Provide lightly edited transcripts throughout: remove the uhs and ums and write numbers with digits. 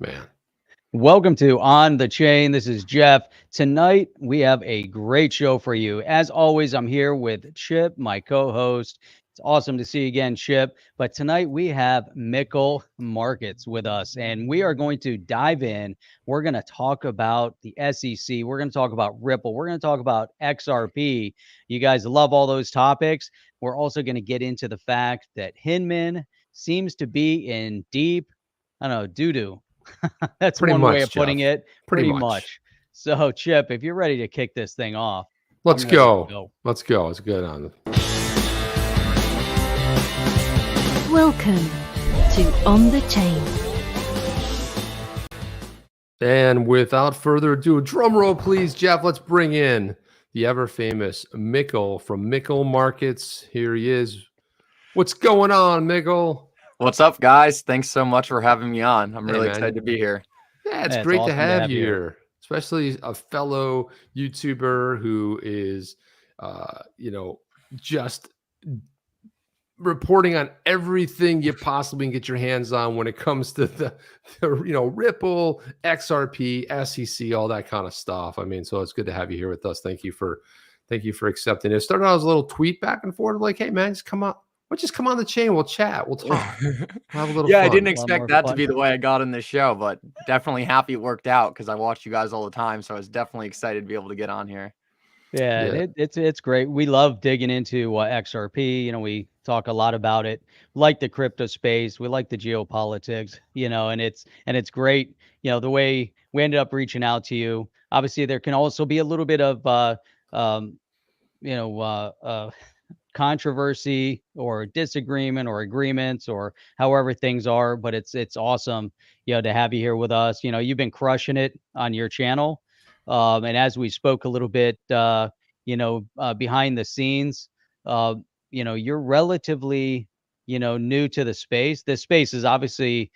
man. Welcome to On the Chain. This is Jeff. Tonight, we have a great show for you. As always, I'm here with Chip, my co-host. It's awesome to see you again, Chip. But tonight, we have Mickle Markets with us, and we are going to dive in. We're going to talk about the SEC. We're going to talk about Ripple. We're going to talk about XRP. You guys love all those topics. We're also going to get into the fact that Hinman seems to be in deep, I don't know, doo-doo. That's Pretty one much, way of putting Jeff. it. Pretty Pretty much. much. So, Chip, if you're ready to kick this thing off, Let's I'm ready to go. Let's go. It's good on. Welcome to On the Chain. And without further ado, drum roll, please, Jeff. Let's bring in the ever famous Mickle from Mickle Markets. Here he is. What's going on, Mickle? What's up, guys? Thanks so much for having me on. I'm really man. excited to be here. Yeah, it's It's great awesome to have you here, especially a fellow YouTuber who is, just reporting on everything you possibly can get your hands on when it comes to the Ripple, XRP, SEC, all that kind of stuff. I mean, so it's good to have you here with us. Thank you for accepting it. It started out as a little tweet back and forth, like, hey man, just come on. Well, just come on the chain. We'll chat. We'll talk. We'll have a little fun. I didn't expect that to be the way I got in this show, but definitely happy it worked out because I watch you guys all the time. So I was definitely excited to be able to get on here. Yeah. It's great. We love digging into XRP. We talk a lot about it. We like the crypto space. We like the geopolitics. And it's great. The way we ended up reaching out to you. Obviously, there can also be a little bit of controversy or disagreement or agreements or however things are, but it's awesome to have you here with us. You've been crushing it on your channel, and as we spoke a little bit behind the scenes, you're relatively new to the space. This space is obviously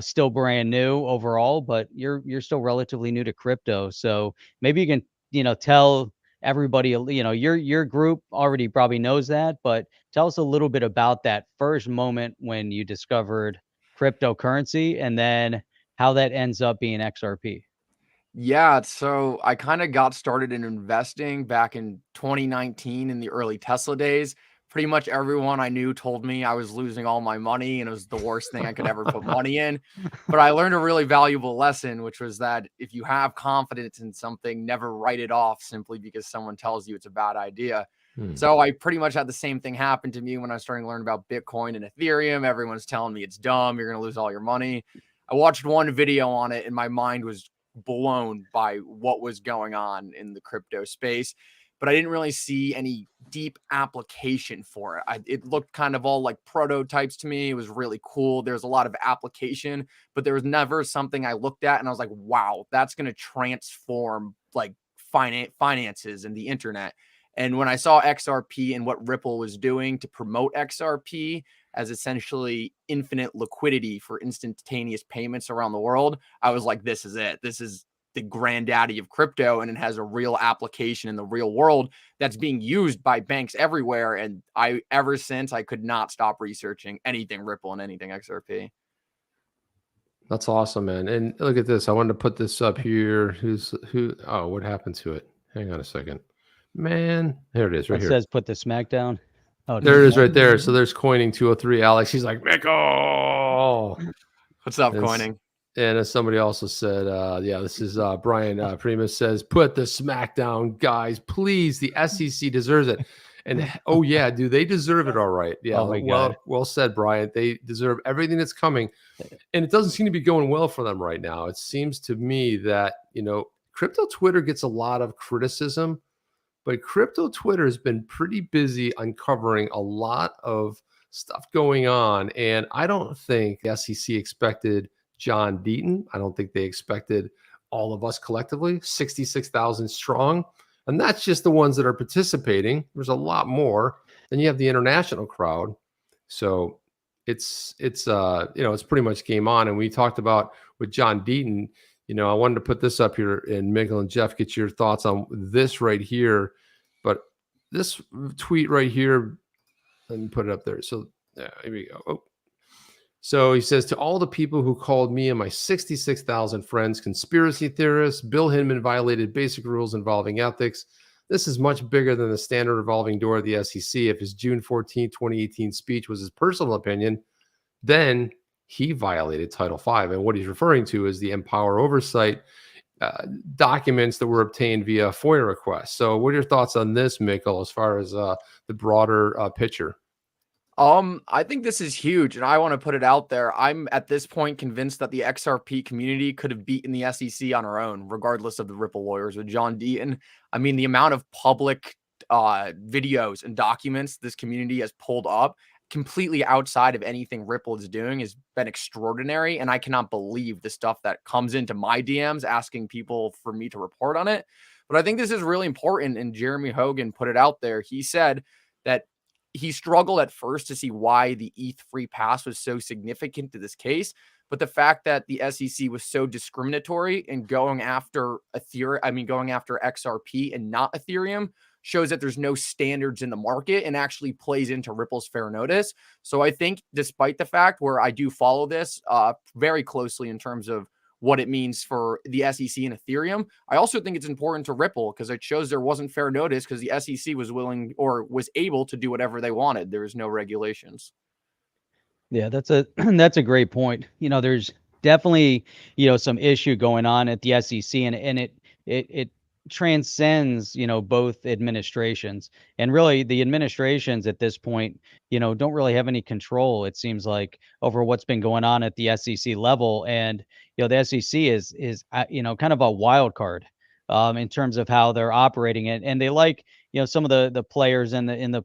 still brand new overall, but you're still relatively new to crypto. So maybe you can tell everybody, your group already probably knows that, but tell us a little bit about that first moment when you discovered cryptocurrency and then how that ends up being XRP. Yeah, so I kind of got started in investing back in 2019 in the early Tesla days. Pretty much everyone I knew told me I was losing all my money and it was the worst thing I could ever put money in. But I learned a really valuable lesson, which was that if you have confidence in something, never write it off simply because someone tells you it's a bad idea. So I pretty much had the same thing happen to me when I was starting to learn about Bitcoin and Ethereum. Everyone's telling me it's dumb. You're going to lose all your money. I watched one video on it and my mind was blown by what was going on in the crypto space, but I didn't really see any deep application for it. It looked kind of all like prototypes to me. It was really cool. There's a lot of application, but there was never something I looked at and I was like, wow, that's going to transform like finances and the internet. And when I saw XRP and what Ripple was doing to promote XRP as essentially infinite liquidity for instantaneous payments around the world, I was like, this is it. This is the granddaddy of crypto, and it has a real application in the real world that's being used by banks everywhere. And ever since, I could not stop researching anything Ripple and anything XRP. That's awesome, man. And look at this. I wanted to put this up here. Oh, what happened to it? Hang on a second. Man, there it is right here. It says put the smack down. Oh, there it is right there. So there's Coining 203. Alex, he's like, Mickle. What's up, Coining? And as somebody also said, this is Brian Primus says, put the smack down, guys, please. The SEC deserves it. And oh yeah, dude, they deserve it. All right. Yeah. Oh well said, Brian. They deserve everything that's coming. And it doesn't seem to be going well for them right now. It seems to me that, crypto Twitter gets a lot of criticism, but crypto Twitter has been pretty busy uncovering a lot of stuff going on. And I don't think the SEC expected John Deaton. I don't think they expected all of us collectively, 66,000 strong. And that's just the ones that are participating. There's a lot more. Then you have the international crowd. So it's pretty much game on. And we talked about with John Deaton, I wanted to put this up here and Mickle and Jeff, get your thoughts on this right here. But this tweet right here, let me put it up there. So here we go. Oh. So he says, to all the people who called me and my 66,000 friends conspiracy theorists, Bill Hinman violated basic rules involving ethics. This is much bigger than the standard revolving door of the SEC. If his June 14, 2018 speech was his personal opinion, then he violated Title V. And what he's referring to is the Empower Oversight documents that were obtained via FOIA requests. So what are your thoughts on this, Mickle, as far as the broader picture? I think this is huge, and I want to put it out there. I'm at this point convinced that the XRP community could have beaten the SEC on our own, regardless of the Ripple lawyers with John Deaton. I mean, the amount of public videos and documents this community has pulled up completely outside of anything Ripple is doing has been extraordinary. And I cannot believe the stuff that comes into my DMs asking people for me to report on it. But I think this is really important. And Jeremy Hogan put it out there. He said that he struggled at first to see why the ETH free pass was so significant to this case. But the fact that the SEC was so discriminatory in going after going after XRP and not Ethereum shows that there's no standards in the market and actually plays into Ripple's fair notice. So I think despite the fact where I do follow this very closely in terms of what it means for the SEC and Ethereum, I also think it's important to Ripple because it shows there wasn't fair notice because the SEC was willing or was able to do whatever they wanted. There was no regulations. Yeah, that's a great point. There's definitely, some issue going on at the SEC, and it transcends, both administrations. And really the administrations at this point, don't really have any control, it seems like, over what's been going on at the SEC level. And, the SEC is kind of a wild card in terms of how they're operating it. And they like, some of the players in the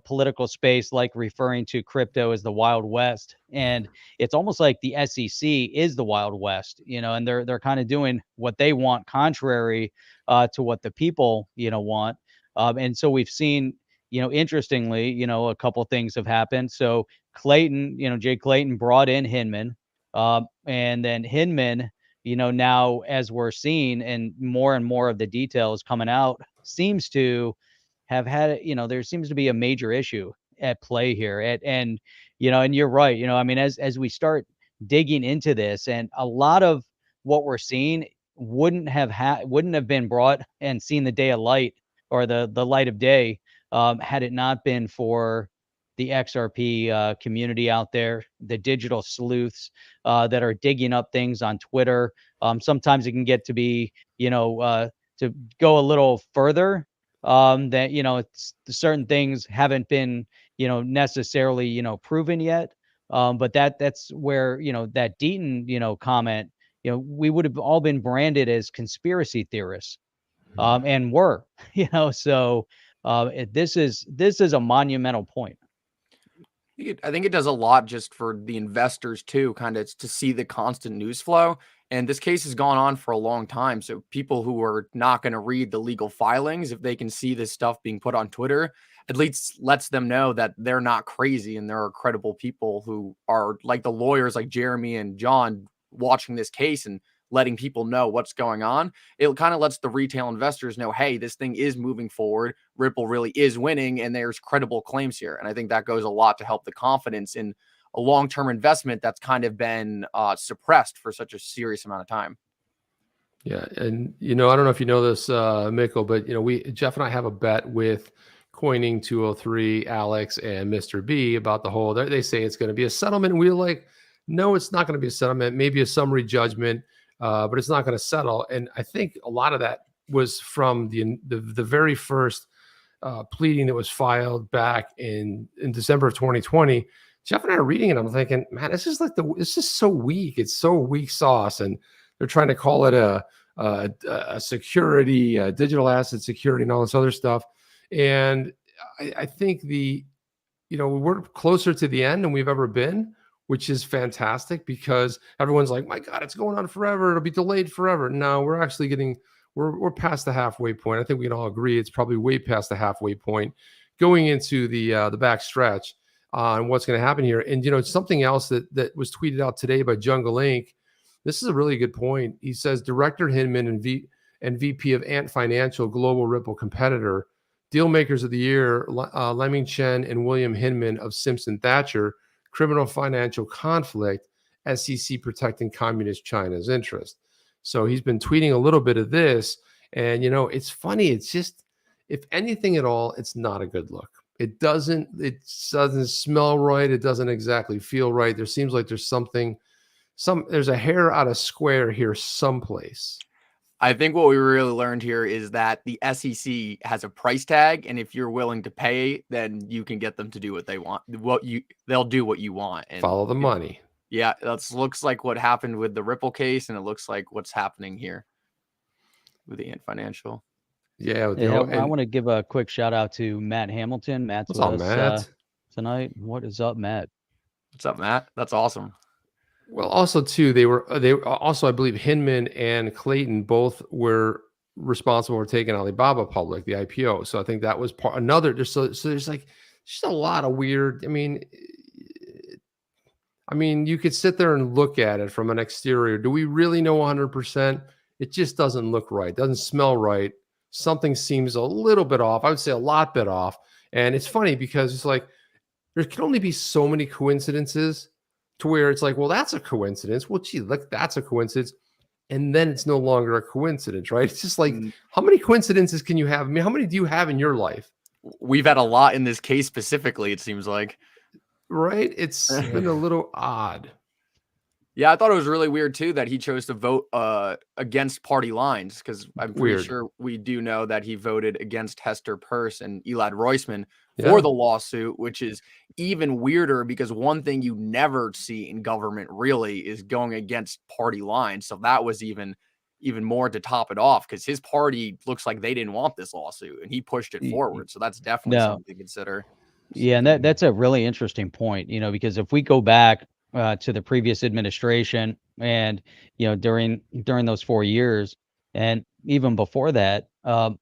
political space, like referring to crypto as the Wild West. And it's almost like the SEC is the Wild West, and they're kind of doing what they want, contrary to what the people, want. And so we've seen, interestingly, a couple things have happened. So Clayton, Jay Clayton brought in Hinman, and then Hinman, now as we're seeing and more of the details coming out, seems to have had, there seems to be a major issue at play here. And you're right. I mean, as we start digging into this, and a lot of what we're seeing wouldn't have been brought and seen the day of light, or the light of day, had it not been for the XRP community out there, the digital sleuths that are digging up things on Twitter. Sometimes it can get to be, to go a little further, that, it's certain things haven't been, necessarily, proven yet. But that's where, that Deaton, comment, we would have all been branded as conspiracy theorists, and were, so this is a monumental point. I think it does a lot just for the investors too, kind of to see the constant news flow. And this case has gone on for a long time. So people who are not going to read the legal filings, if they can see this stuff being put on Twitter, at least lets them know that they're not crazy and there are credible people who are like the lawyers like Jeremy and John watching this case and letting people know what's going on. It kind of lets the retail investors know, hey, this thing is moving forward. Ripple really is winning and there's credible claims here. And I think that goes a lot to help the confidence in a long-term investment that's kind of been suppressed for such a serious amount of time. Yeah. And, I don't know if you know this, Mickle, but, Jeff and I have a bet with Coining 203, Alex and Mr. B about the whole, they say it's going to be a settlement. And we're like, no, it's not going to be a settlement, maybe a summary judgment, but it's not going to settle. And I think a lot of that was from the very first pleading that was filed back in December of 2020. Jeff and I are reading it. I'm thinking, man, this is so weak. It's so weak sauce. And they're trying to call it a security, a digital asset security and all this other stuff. And I think we're closer to the end than we've ever been, which is fantastic because everyone's like, my God, it's going on forever. It'll be delayed forever. No, we're actually we're past the halfway point. I think we can all agree it's probably way past the halfway point going into the back stretch on what's going to happen here. And, something else that was tweeted out today by Jungle Inc. This is a really good point. He says, Director Hinman and VP of Ant Financial, global Ripple competitor, deal makers of the year, Lemming Chen and William Hinman of Simpson Thatcher, criminal financial conflict, SEC protecting communist China's interest. So he's been tweeting a little bit of this. And, it's funny. It's just, if anything at all, it's not a good look. It doesn't smell right. It doesn't exactly feel right. There seems like there's there's a hair out of square here someplace. I think what we really learned here is that the SEC has a price tag, and if you're willing to pay, then you can get them to do what they want. They'll do what you want and follow the money. Yeah, that looks like what happened with the Ripple case, and it looks like what's happening here with the Ant Financial. Yeah, I want to give a quick shout out to Matt Hamilton. Matt's what's with up, us Matt? tonight. What is up, Matt? What's up, Matt? That's awesome. Well, also too, they were also, I believe, Hinman and Clayton both were responsible for taking Alibaba public, the IPO. So I think that was another. So there's like just a lot of weird. I mean, you could sit there and look at it from an exterior. Do we really know 100%? It just doesn't look right. Doesn't smell right. Something seems a little bit off. I would say a lot bit off. And it's funny because it's like there can only be so many coincidences to where it's like, well, that's a coincidence. Well, gee, look, that's a coincidence. And then it's no longer a coincidence, right? It's just like, how many coincidences can you have? I mean, how many do you have in your life? We've had a lot in this case specifically, it seems like. Right? It's been a little odd. Yeah, I thought it was really weird too that he chose to vote against party lines, because I'm pretty sure we do know that he voted against Hester Peirce and Elad Roisman for the lawsuit, which is even weirder because one thing you never see in government really is going against party lines. So that was even more to top it off, because his party looks like they didn't want this lawsuit and he pushed it forward. So that's definitely something to consider. Yeah, and that's a really interesting point, because if we go back to the previous administration and, during those 4 years and even before that,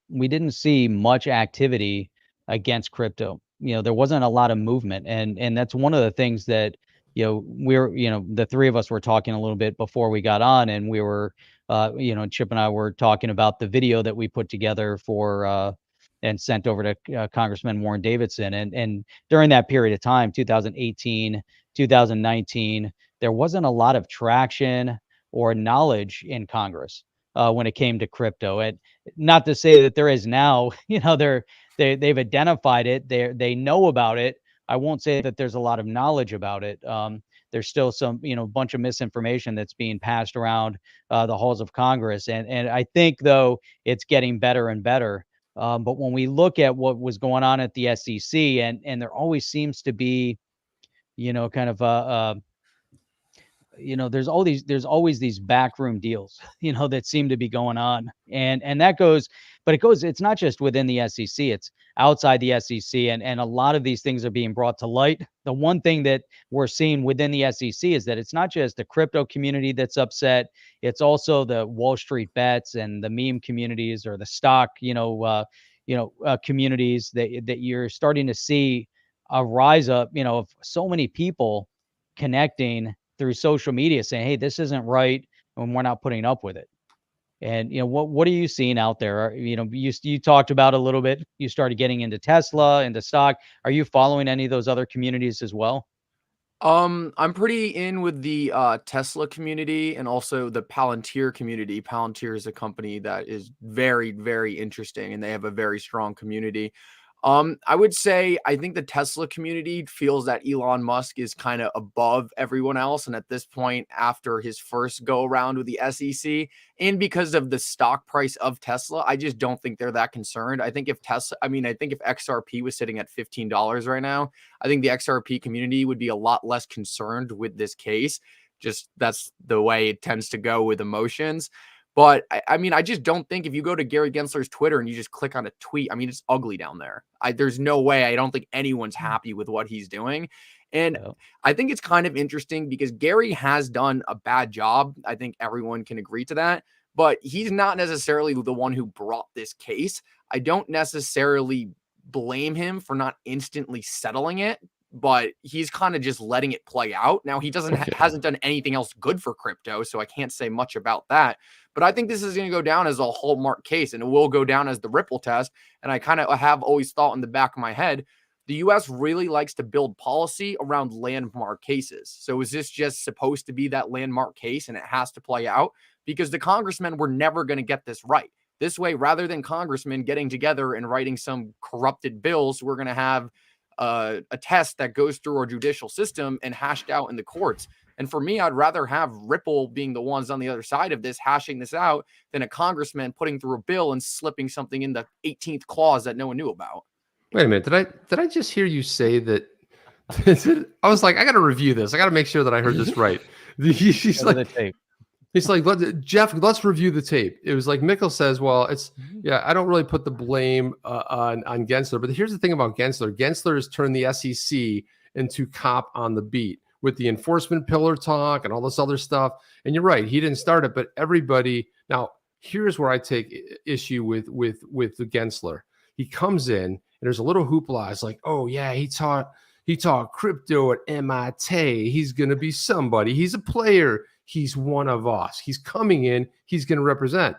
we didn't see much activity against crypto. There wasn't a lot of movement. And that's one of the things that, the three of us were talking a little bit before we got on, and we were, Chip and I were talking about the video that we put together for, and sent over to Congressman Warren Davidson. And during that period of time, 2018, 2019, there wasn't a lot of traction or knowledge in Congress when it came to crypto. And not to say that there is now, they've identified it, they know about it. I won't say that there's a lot of knowledge about it. There's still some, bunch of misinformation that's being passed around the halls of Congress. And I think, though, it's getting better and better. But when we look at what was going on at the SEC, and there always seems to be, kind of there's always these backroom deals, that seem to be going on, and that goes, but it's not just within the SEC, it's outside the SEC, and a lot of these things are being brought to light. The one thing that we're seeing within the SEC is that it's not just the crypto community that's upset, it's also the Wall Street bets and the meme communities, or the stock, communities that you're starting to see a rise up, of so many people connecting through social media saying, hey, this isn't right, and we're not putting up with it. And, what are you seeing out there? You talked about a little bit, you started getting into Tesla, into stock. Are you following any of those other communities as well? I'm pretty in with the Tesla community and also the Palantir community. Palantir is a company that is very, very interesting, and they have a very strong community. I would say I think the Tesla community feels that Elon Musk is kind of above everyone else. And at this point, after his first go around with the SEC, and because of the stock price of Tesla, I just don't think they're that concerned. I think if XRP was sitting at $15 right now, I think the XRP community would be a lot less concerned with this case. Just that's the way it tends to go with emotions. But I just don't think if you go to Gary Gensler's Twitter and you just click on a tweet, it's ugly down there. There's no way. I don't think anyone's happy with what he's doing. And I think it's kind of interesting because Gary has done a bad job. I think everyone can agree to that. But he's not necessarily the one who brought this case. I don't necessarily blame him for not instantly settling it, but he's kind of just letting it play out. Now, he hasn't done anything else good for crypto, so I can't say much about that. But I think this is going to go down as a hallmark case, and it will go down as the Ripple test. And I kind of have always thought in the back of my head, the US really likes to build policy around landmark cases. So is this just supposed to be that landmark case and it has to play out? Because the congressmen were never going to get this right. This way, rather than congressmen getting together and writing some corrupted bills, we're going to have a test that goes through our judicial system and hashed out in the courts. And for me, I'd rather have Ripple being the ones on the other side of this, hashing this out, than a congressman putting through a bill and slipping something in the 18th clause that no one knew about. Wait a minute. Did I just hear you say that? I was like, I got to review this. I got to make sure that I heard this right. He's like, Jeff, let's review the tape. It was like Mickel says, well, yeah, I don't really put the blame on Gensler. But here's the thing about Gensler. Gensler has turned the SEC into cop on the beat with the enforcement pillar talk and all this other stuff. And you're right, he didn't start it, but everybody. Now, here's where I take issue with the Gensler. He comes in and there's a little hoopla. It's like, oh yeah, he taught crypto at MIT. He's gonna be somebody. He's a player. He's one of us. He's coming in. He's going to represent.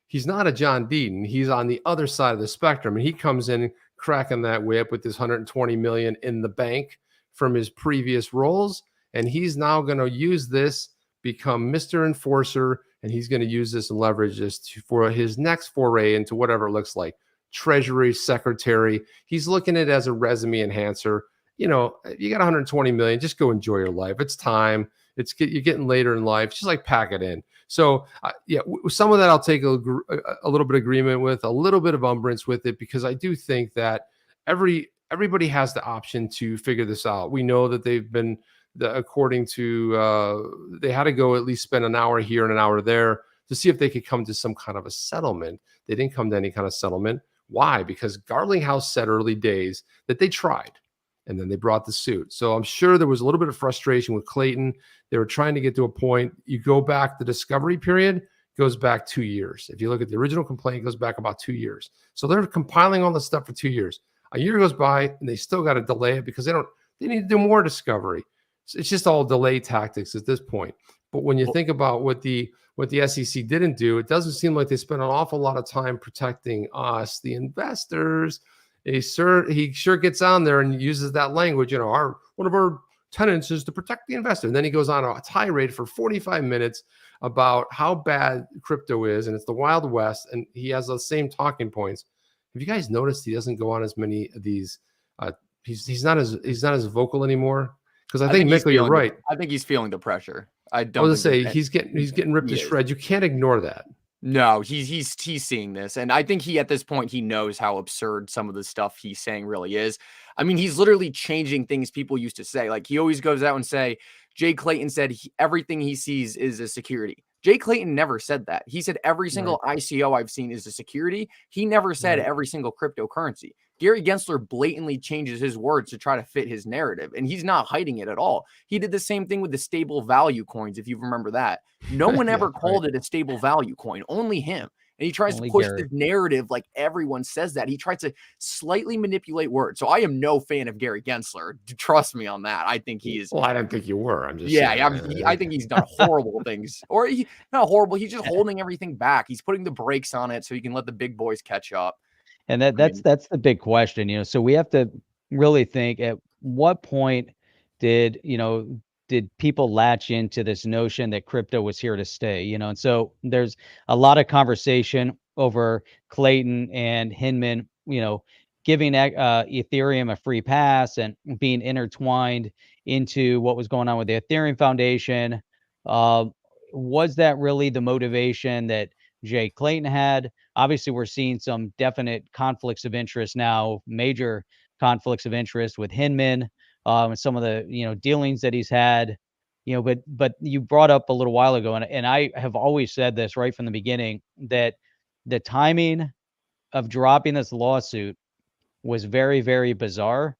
He's not a John Deaton. He's on the other side of the spectrum. And he comes in cracking that whip with this 120 million in the bank from his previous roles. And he's now going to use this, become Mr. Enforcer. And he's going to use this and leverage this for his next foray into whatever it looks like. Treasury Secretary. He's looking at it as a resume enhancer. You know, you got 120 million. Just go enjoy your life. It's time. You're getting later in life. Just like pack it in. So yeah, some of that I'll take a little bit of agreement with, a little bit of umbrance with it, because I do think that everybody has the option to figure this out. We know that they've been, according to, they had to go at least spend an hour here and an hour there to see if they could come to some kind of a settlement. They didn't come to any kind of settlement. Why? Because Garlinghouse said early days that they tried. And then they brought the suit. So I'm sure there was a little bit of frustration with Clayton. They were trying to get to a point. You go back, the discovery period goes back 2 years. If you look at the original complaint, it goes back about 2 years. So they're compiling all this stuff for 2 years. A year goes by and they still got to delay it because they need to do more discovery. It's just all delay tactics at this point. But when you think about what the SEC didn't do, it doesn't seem like they spent an awful lot of time protecting us, the investors. He sure gets on there and uses that language. You know, one of our tenets is to protect the investor. And then he goes on a tirade for 45 minutes about how bad crypto is, and it's the Wild West. And he has the same talking points. Have you guys noticed he doesn't go on as many of these? He's not as vocal anymore. Because I think Mickle, you're right. I think he's feeling the pressure. I was say he's getting ripped to shreds. You can't ignore that. No, he's seeing this. And I think he, at this point, he knows how absurd some of the stuff he's saying really is. I mean, he's literally changing things people used to say. Like, he always goes out and say, Jay Clayton said everything he sees is a security. Jay Clayton never said that. He said every single ICO I've seen is a security. He never said every single cryptocurrency. Gary Gensler blatantly changes his words to try to fit his narrative, and he's not hiding it at all. He did the same thing with the stable value coins, if you remember that. No one ever called it a stable value coin, only him. And he tries to push this narrative like everyone says that. He tries to slightly manipulate words. So I am no fan of Gary Gensler. Trust me on that. I think he is. Well, I don't think you were. I'm just I think he's done horrible things. Or not horrible. He's just holding everything back. He's putting the brakes on it so he can let the big boys catch up. And that's the big question, you know. So we have to really think, at what point did people latch into this notion that crypto was here to stay, you know? And so there's a lot of conversation over Clayton and Hinman, you know, giving Ethereum a free pass and being intertwined into what was going on with the Ethereum Foundation. Was that really the motivation that Jay Clayton had? Obviously, we're seeing some definite conflicts of interest now, major conflicts of interest with Hinman, and some of the, you know, dealings that he's had, you know, but you brought up a little while ago, and I have always said this right from the beginning, that the timing of dropping this lawsuit was very, very bizarre,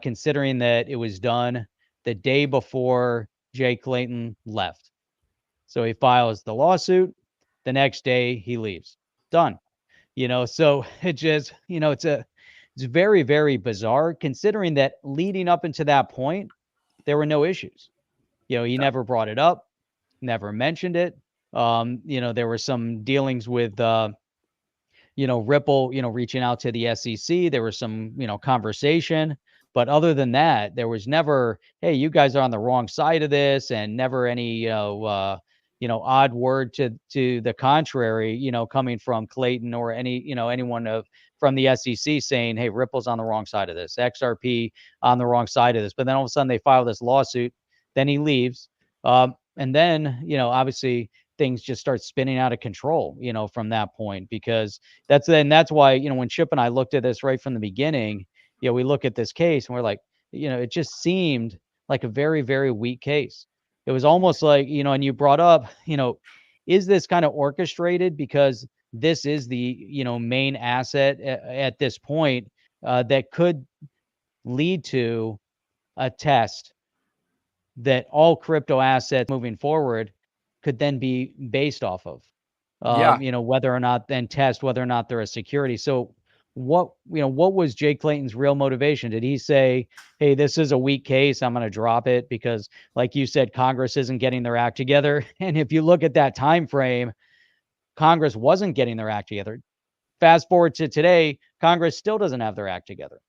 considering that it was done the day before Jay Clayton left. So he files the lawsuit, the next day he leaves. Done. You know, so it just, you know, it's very, very bizarre, considering that leading up into that point, there were no issues. You know, he never brought it up, never mentioned it. You know, there were some dealings with, you know, Ripple, you know, reaching out to the SEC. There was some, you know, conversation, But other than that, there was never, hey, you guys are on the wrong side of this, and never any odd word to the contrary, coming from Clayton or anyone from the SEC saying, hey, Ripple's on the wrong side of this, XRP on the wrong side of this. But then all of a sudden they file this lawsuit, then he leaves. And then, obviously things just start spinning out of control, from that point, because that's why, when Chip and I looked at this right from the beginning, we look at this case and we're like, it just seemed like a very, very weak case. It was almost like, and you brought up, is this kind of orchestrated because this is the, main asset at this point that could lead to a test that all crypto assets moving forward could then be based off of, whether or not then test whether or not they're a security. So what was Jay Clayton's real motivation? Did he say, hey, this is a weak case, I'm going to drop it because, like you said, Congress isn't getting their act together? And if you look at that time frame, Congress wasn't getting their act together. Fast forward to today, Congress still doesn't have their act together.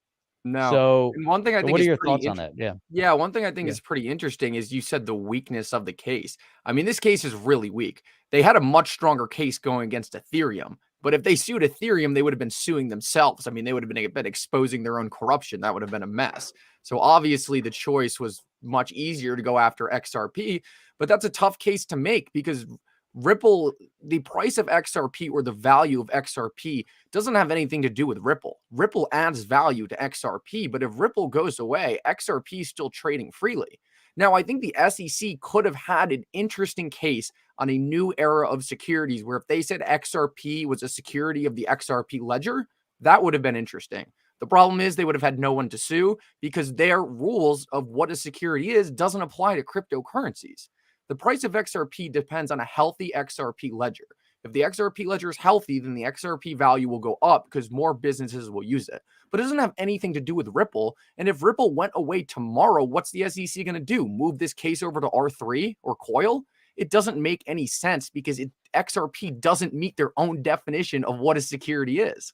No. So, and one thing I think what are is your pretty thoughts on that? Yeah. Yeah, one thing I think is pretty interesting is you said the weakness of the case. I mean, this case is really weak. They had a much stronger case going against Ethereum, but if they sued Ethereum, they would have been suing themselves. I mean, they would have been exposing their own corruption. That would have been a mess. So obviously the choice was much easier to go after XRP, but that's a tough case to make because Ripple, the price of XRP or the value of XRP doesn't have anything to do with Ripple. Ripple adds value to XRP, but if Ripple goes away, XRP is still trading freely. Now, I think the SEC could have had an interesting case on a new era of securities where if they said XRP was a security of the XRP ledger, that would have been interesting. The problem is they would have had no one to sue because their rules of what a security is doesn't apply to cryptocurrencies. The price of XRP depends on a healthy XRP ledger. If the XRP ledger is healthy, then the XRP value will go up because more businesses will use it. But it doesn't have anything to do with Ripple. And if Ripple went away tomorrow, what's the SEC going to do? Move this case over to R3 or Coil? It doesn't make any sense because XRP doesn't meet their own definition of what a security is.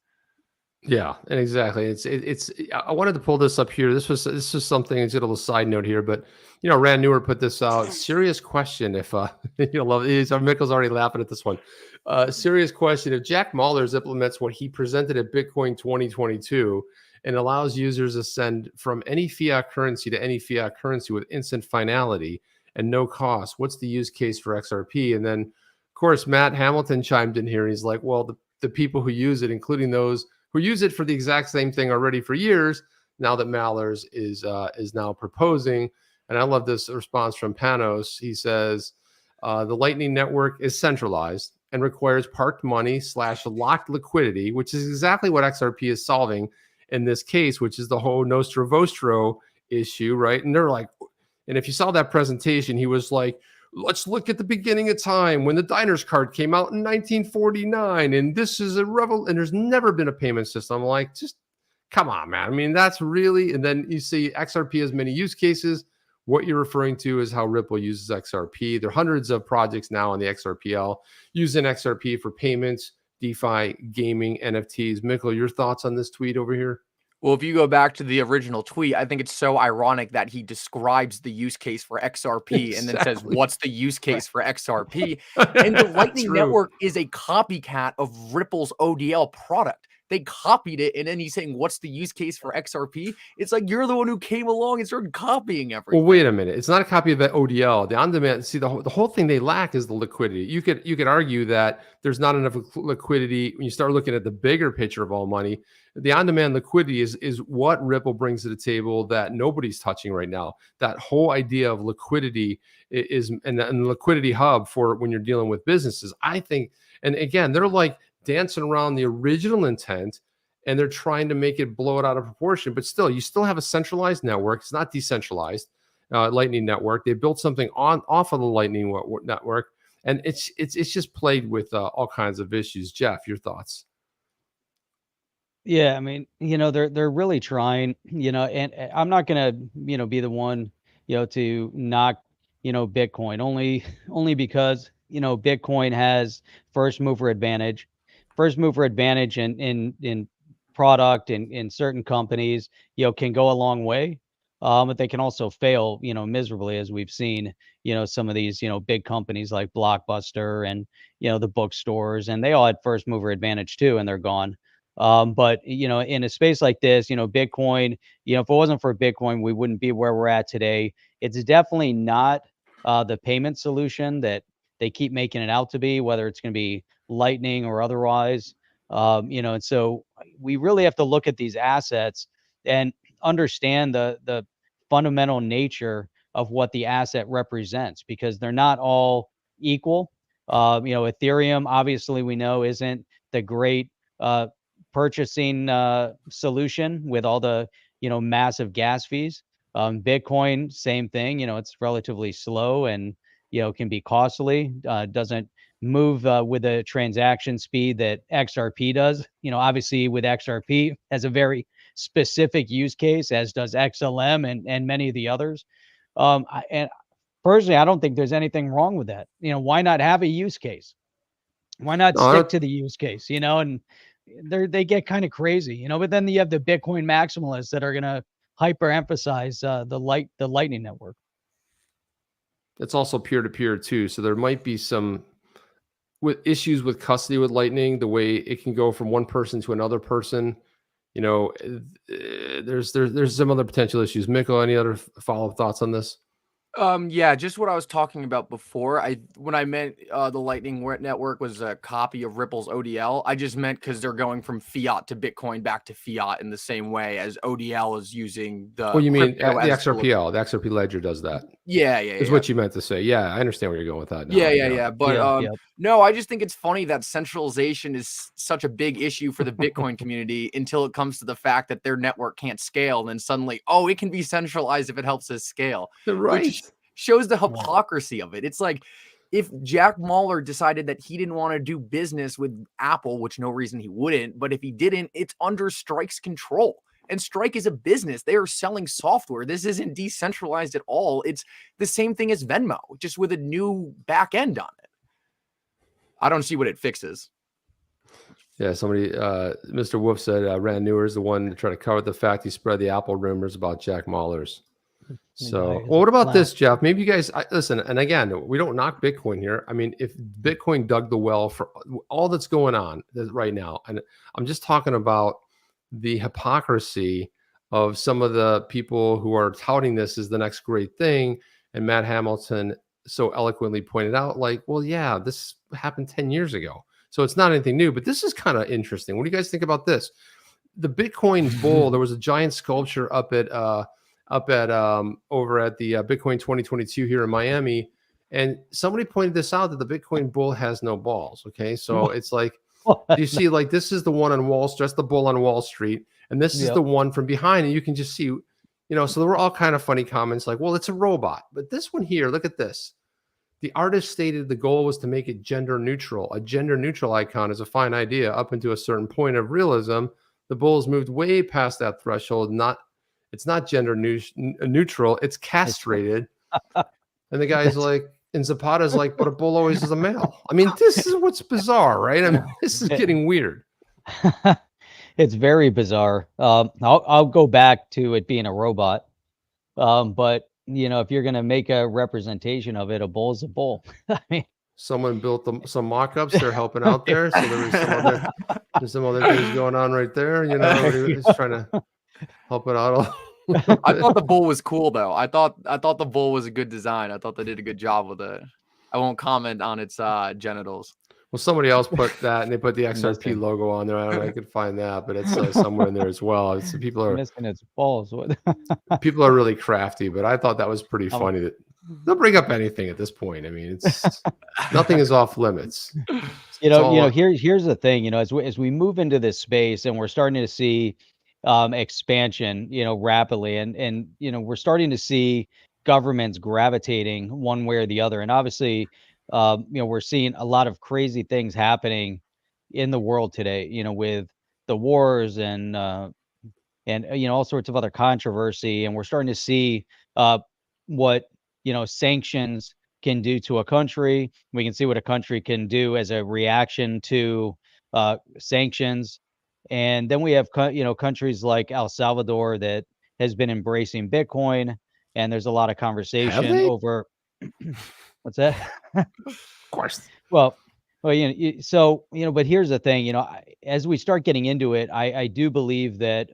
Yeah, and exactly. It's. I wanted to pull this up here. This is something. It's a little side note here, but Rand NeuNer put this out. Serious question. If you'll love it. Mickel's already laughing at this one. Serious question. If Jack Mallers implements what he presented at Bitcoin 2022 and allows users to send from any fiat currency to any fiat currency with instant finality and no cost, what's the use case for XRP? And then, of course, Matt Hamilton chimed in here. And he's like, well, the people who use it, including those who use it for the exact same thing already for years, now that Mallers is now proposing. And I love this response from Panos. He says, the Lightning Network is centralized and requires parked money / locked liquidity, which is exactly what XRP is solving in this case, which is the whole Nostro Vostro issue, right? And they're like, and if you saw that presentation, he was like, let's look at the beginning of time when the diner's card came out in 1949, and this is and there's never been a payment system. I'm like, just come on, man. I mean, that's really, and then you see XRP has many use cases. What you're referring to is how Ripple uses XRP. There are hundreds of projects now on the XRPL using XRP for payments, DeFi, gaming, NFTs. Mickle, your thoughts on this tweet over here? Well, if you go back to the original tweet, I think it's so ironic that he describes the use case for XRP and then says, what's the use case for XRP? And the Lightning Network is a copycat of Ripple's ODL product. They copied it, and then he's saying, what's the use case for XRP? It's like you're the one who came along and started copying everything. Well, wait a minute. It's not a copy of the ODL. The on-demand, see, the whole thing they lack is the liquidity. You could argue that there's not enough liquidity when you start looking at the bigger picture of all money. The on-demand liquidity is what Ripple brings to the table that nobody's touching right now. That whole idea of liquidity is and liquidity hub for when you're dealing with businesses. I think, and again, they're like dancing around the original intent, and they're trying to make it blow it out of proportion. But still, you still have a centralized network. It's not decentralized. Lightning Network. They built something off of the Lightning Network, and it's just played with all kinds of issues. Jeff, your thoughts? Yeah, I mean, they're really trying, and I'm not gonna, be the one, to knock, Bitcoin only because, Bitcoin has first mover advantage in product in certain companies, can go a long way. But they can also fail, miserably, as we've seen, some of these, big companies like Blockbuster and, the bookstores, and they all had first mover advantage too, and they're gone. But, in a space like this, Bitcoin, if it wasn't for Bitcoin, we wouldn't be where we're at today. It's definitely not the payment solution that they keep making it out to be, whether it's going to be Lightning or otherwise. And so we really have to look at these assets and understand the fundamental nature of what the asset represents, because they're not all equal. Ethereum, obviously, we know isn't the great purchasing solution with all the massive gas fees. Bitcoin, same thing. It's relatively slow and can be costly. Doesn't move with the transaction speed that XRP does. Obviously with XRP has a very specific use case, as does XLM and many of the others. And personally, I don't think there's anything wrong with that. Why not have a use case? Why not stick to the use case? And they get kind of crazy, but then you have the Bitcoin maximalists that are going to hyper emphasize the Lightning Network. It's also peer-to-peer too. So there might be some with issues with custody with Lightning, the way it can go from one person to another person. There's some other potential issues. Mickle, any other follow-up thoughts on this? Yeah, just what I was talking about before. When I meant the Lightning Network was a copy of Ripple's ODL, I just meant because they're going from fiat to Bitcoin back to fiat in the same way as ODL is using the. Well, you mean the XRPL? The XRP ledger does that. Yeah. Is what you meant to say. Yeah, I understand where you're going with that now. Yeah. But no, I just think it's funny that centralization is such a big issue for the Bitcoin community until it comes to the fact that their network can't scale. And then suddenly, it can be centralized if it helps us scale. Right. Which shows the hypocrisy of it. It's like if Jack Mallers decided that he didn't want to do business with Apple, which no reason he wouldn't, but if he didn't, it's under Strike's control. And Strike is a business. They are selling software. This isn't decentralized at all. It's the same thing as Venmo, just with a new back end on it. I don't see what it fixes. Yeah, somebody, Mr. Wolf said Rand Neuer is the one to try to cover the fact he spread the Apple rumors about Jack Mallers. So, well, what about this, Jeff? Maybe you guys listen. And again, we don't knock Bitcoin here. I mean, if Bitcoin dug the well for all that's going on right now, and I'm just talking about the hypocrisy of some of the people who are touting this as the next great thing. And Matt Hamilton so eloquently pointed out, like, well, yeah, this happened 10 years ago. So it's not anything new, but this is kind of interesting. What do you guys think about this? The Bitcoin bull, there was a giant sculpture over at the Bitcoin 2022 here in Miami. And somebody pointed this out, that the Bitcoin bull has no balls. Okay. So it's like, you see, like, this is the one on Wall Street, that's the bull on Wall Street. And this is the one from behind. And you can just see, so there were all kind of funny comments like, well, it's a robot. But this one here, look at this. The artist stated the goal was to make it gender neutral. A gender neutral icon is a fine idea up into a certain point of realism. The bull has moved way past that threshold. It's not gender neutral. It's castrated. And the guy's like, and Zapata's like, but a bull always is a male. I mean, this is what's bizarre, right? I mean, this is getting weird. It's very bizarre. I'll go back to it being a robot. But if you're going to make a representation of it, a bull is a bull. I mean, someone built some mock-ups. They're helping out there. So there's some other things going on right there. He's trying to help it out. I thought the bull was cool though. I thought the bull was a good design. I thought they did a good job with it. I won't comment on its genitals. Well, somebody else put that, and they put the XRP logo on there. I don't know. I could find that, but it's somewhere in there as well. People are missing its balls. People are really crafty, but I thought that was pretty funny. That they'll bring up anything at this point. I mean, it's nothing is off limits. Here's the thing. As we move into this space, and we're starting to see expansion, rapidly, and we're starting to see governments gravitating one way or the other, and obviously. We're seeing a lot of crazy things happening in the world today, with the wars and all sorts of other controversy. And we're starting to see what, sanctions can do to a country. We can see what a country can do as a reaction to sanctions. And then we have, countries like El Salvador that has been embracing Bitcoin, and there's a lot of conversation they? over what's that? Of course. Well, so, but here's the thing, as we start getting into it, I do believe that,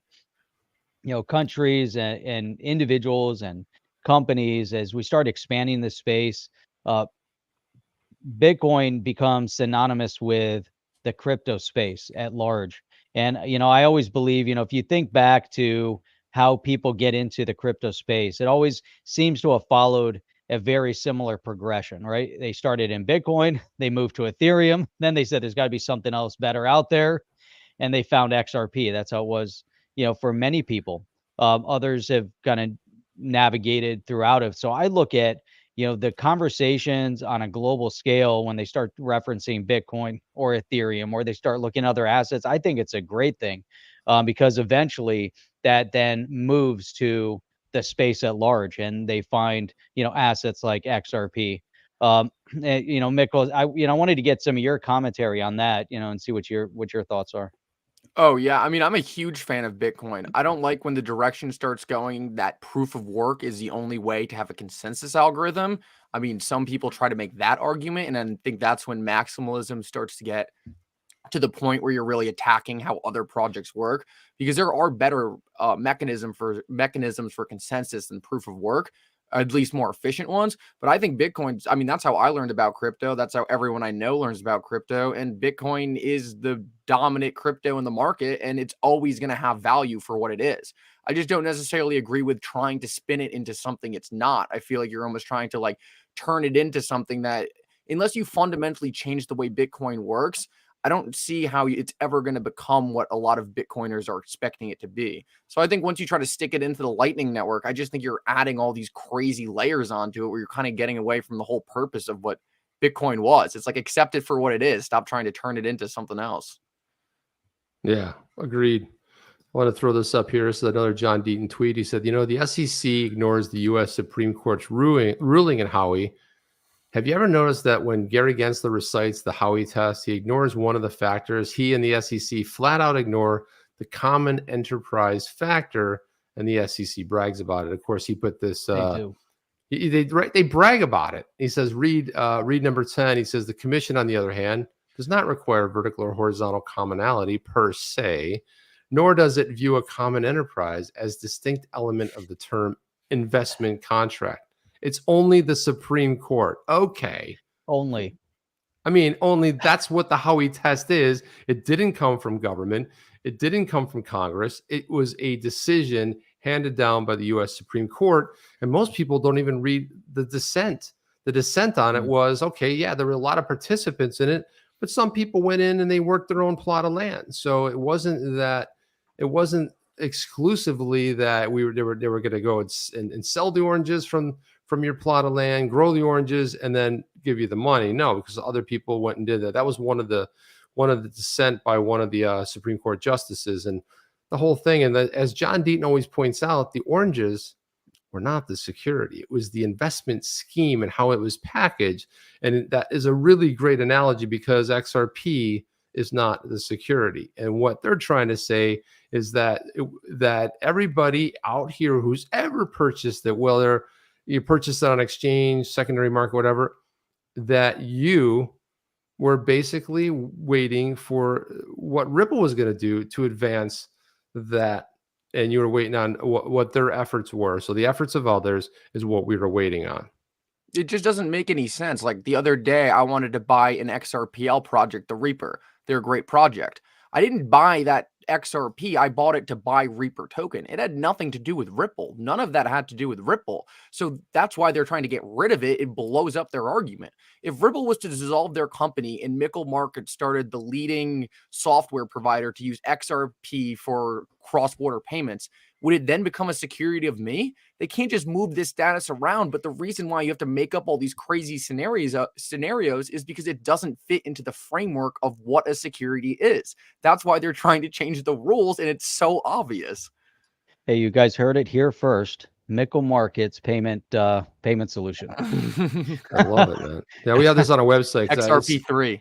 countries and individuals and companies, as we start expanding this space, Bitcoin becomes synonymous with the crypto space at large. And, I always believe, if you think back to how people get into the crypto space, it always seems to have followed a very similar progression, right? They started in Bitcoin, they moved to Ethereum, then they said there's got to be something else better out there, and they found XRP. That's how it was, for many people. Others have kind of navigated throughout it. So I look at, the conversations on a global scale when they start referencing Bitcoin or Ethereum, or they start looking at other assets. I think it's a great thing, because eventually that then moves to the space at large, and they find, assets like XRP. Mickle, I wanted to get some of your commentary on that, and see what your thoughts are. Oh, yeah. I mean, I'm a huge fan of Bitcoin. I don't like when the direction starts going that proof of work is the only way to have a consensus algorithm. I mean, some people try to make that argument, and I think that's when maximalism starts to get to the point where you're really attacking how other projects work, because there are better mechanisms for consensus than proof of work, at least more efficient ones. But I think Bitcoin, I mean, that's how I learned about crypto. That's how everyone I know learns about crypto. And Bitcoin is the dominant crypto in the market, and it's always going to have value for what it is. I just don't necessarily agree with trying to spin it into something it's not. I feel like you're almost trying to like turn it into something that, unless you fundamentally change the way Bitcoin works, I don't see how it's ever going to become what a lot of Bitcoiners are expecting it to be. So I think once you try to stick it into the Lightning Network, I just think you're adding all these crazy layers onto it where you're kind of getting away from the whole purpose of what Bitcoin was. It's like, accept it for what it is. Stop trying to turn it into something else. Yeah, agreed. I want to throw this up here. This is another John Deaton tweet. He said, the SEC ignores the U.S. Supreme Court's ruling in Howey. Have you ever noticed that when Gary Gensler recites the Howey test, he ignores one of the factors? He and the SEC flat out ignore the common enterprise factor, and the SEC brags about it. Of course, he put this. They do. They brag about it. He says, read number 10. He says, the commission, on the other hand, does not require vertical or horizontal commonality per se, nor does it view a common enterprise as distinct element of the term investment contract. It's only the Supreme Court. Okay. Only. I mean, only that's what the Howey test is. It didn't come from government. It didn't come from Congress. It was a decision handed down by the U.S. Supreme Court. And most people don't even read the dissent. The dissent on it was, okay, yeah, there were a lot of participants in it, but some people went in and they worked their own plot of land. So it wasn't exclusively that they were going to go and sell the oranges from your plot of land, grow the oranges, and then give you the money. No, because other people went and did that. That was one of the dissent by one of the Supreme Court justices, and the whole thing. And as John Deaton always points out, the oranges were not the security. It was the investment scheme and how it was packaged. And that is a really great analogy, because XRP is not the security. And what they're trying to say is that everybody out here who's ever purchased it, whether you purchased it on exchange, secondary market, whatever, that you were basically waiting for what Ripple was going to do to advance that. And you were waiting on what their efforts were. So the efforts of others is what we were waiting on. It just doesn't make any sense. Like the other day, I wanted to buy an XRPL project, the Reaper. They're a great project. I didn't buy that XRP. I bought it to buy Reaper token. It had nothing to do with Ripple. None of that had to do with Ripple. So that's why they're trying to get rid of it. It blows up their argument. If Ripple was to dissolve their company and Mickle Market started the leading software provider to use XRP for cross-border payments, would it then become a security of me? They can't just move this status around. But the reason why you have to make up all these crazy scenarios is because it doesn't fit into the framework of what a security is. That's why they're trying to change the rules, and it's so obvious. Hey, you guys heard it here first. Mickle Markets payment solution. I love it, man. Yeah, we have this on our website. XRP3.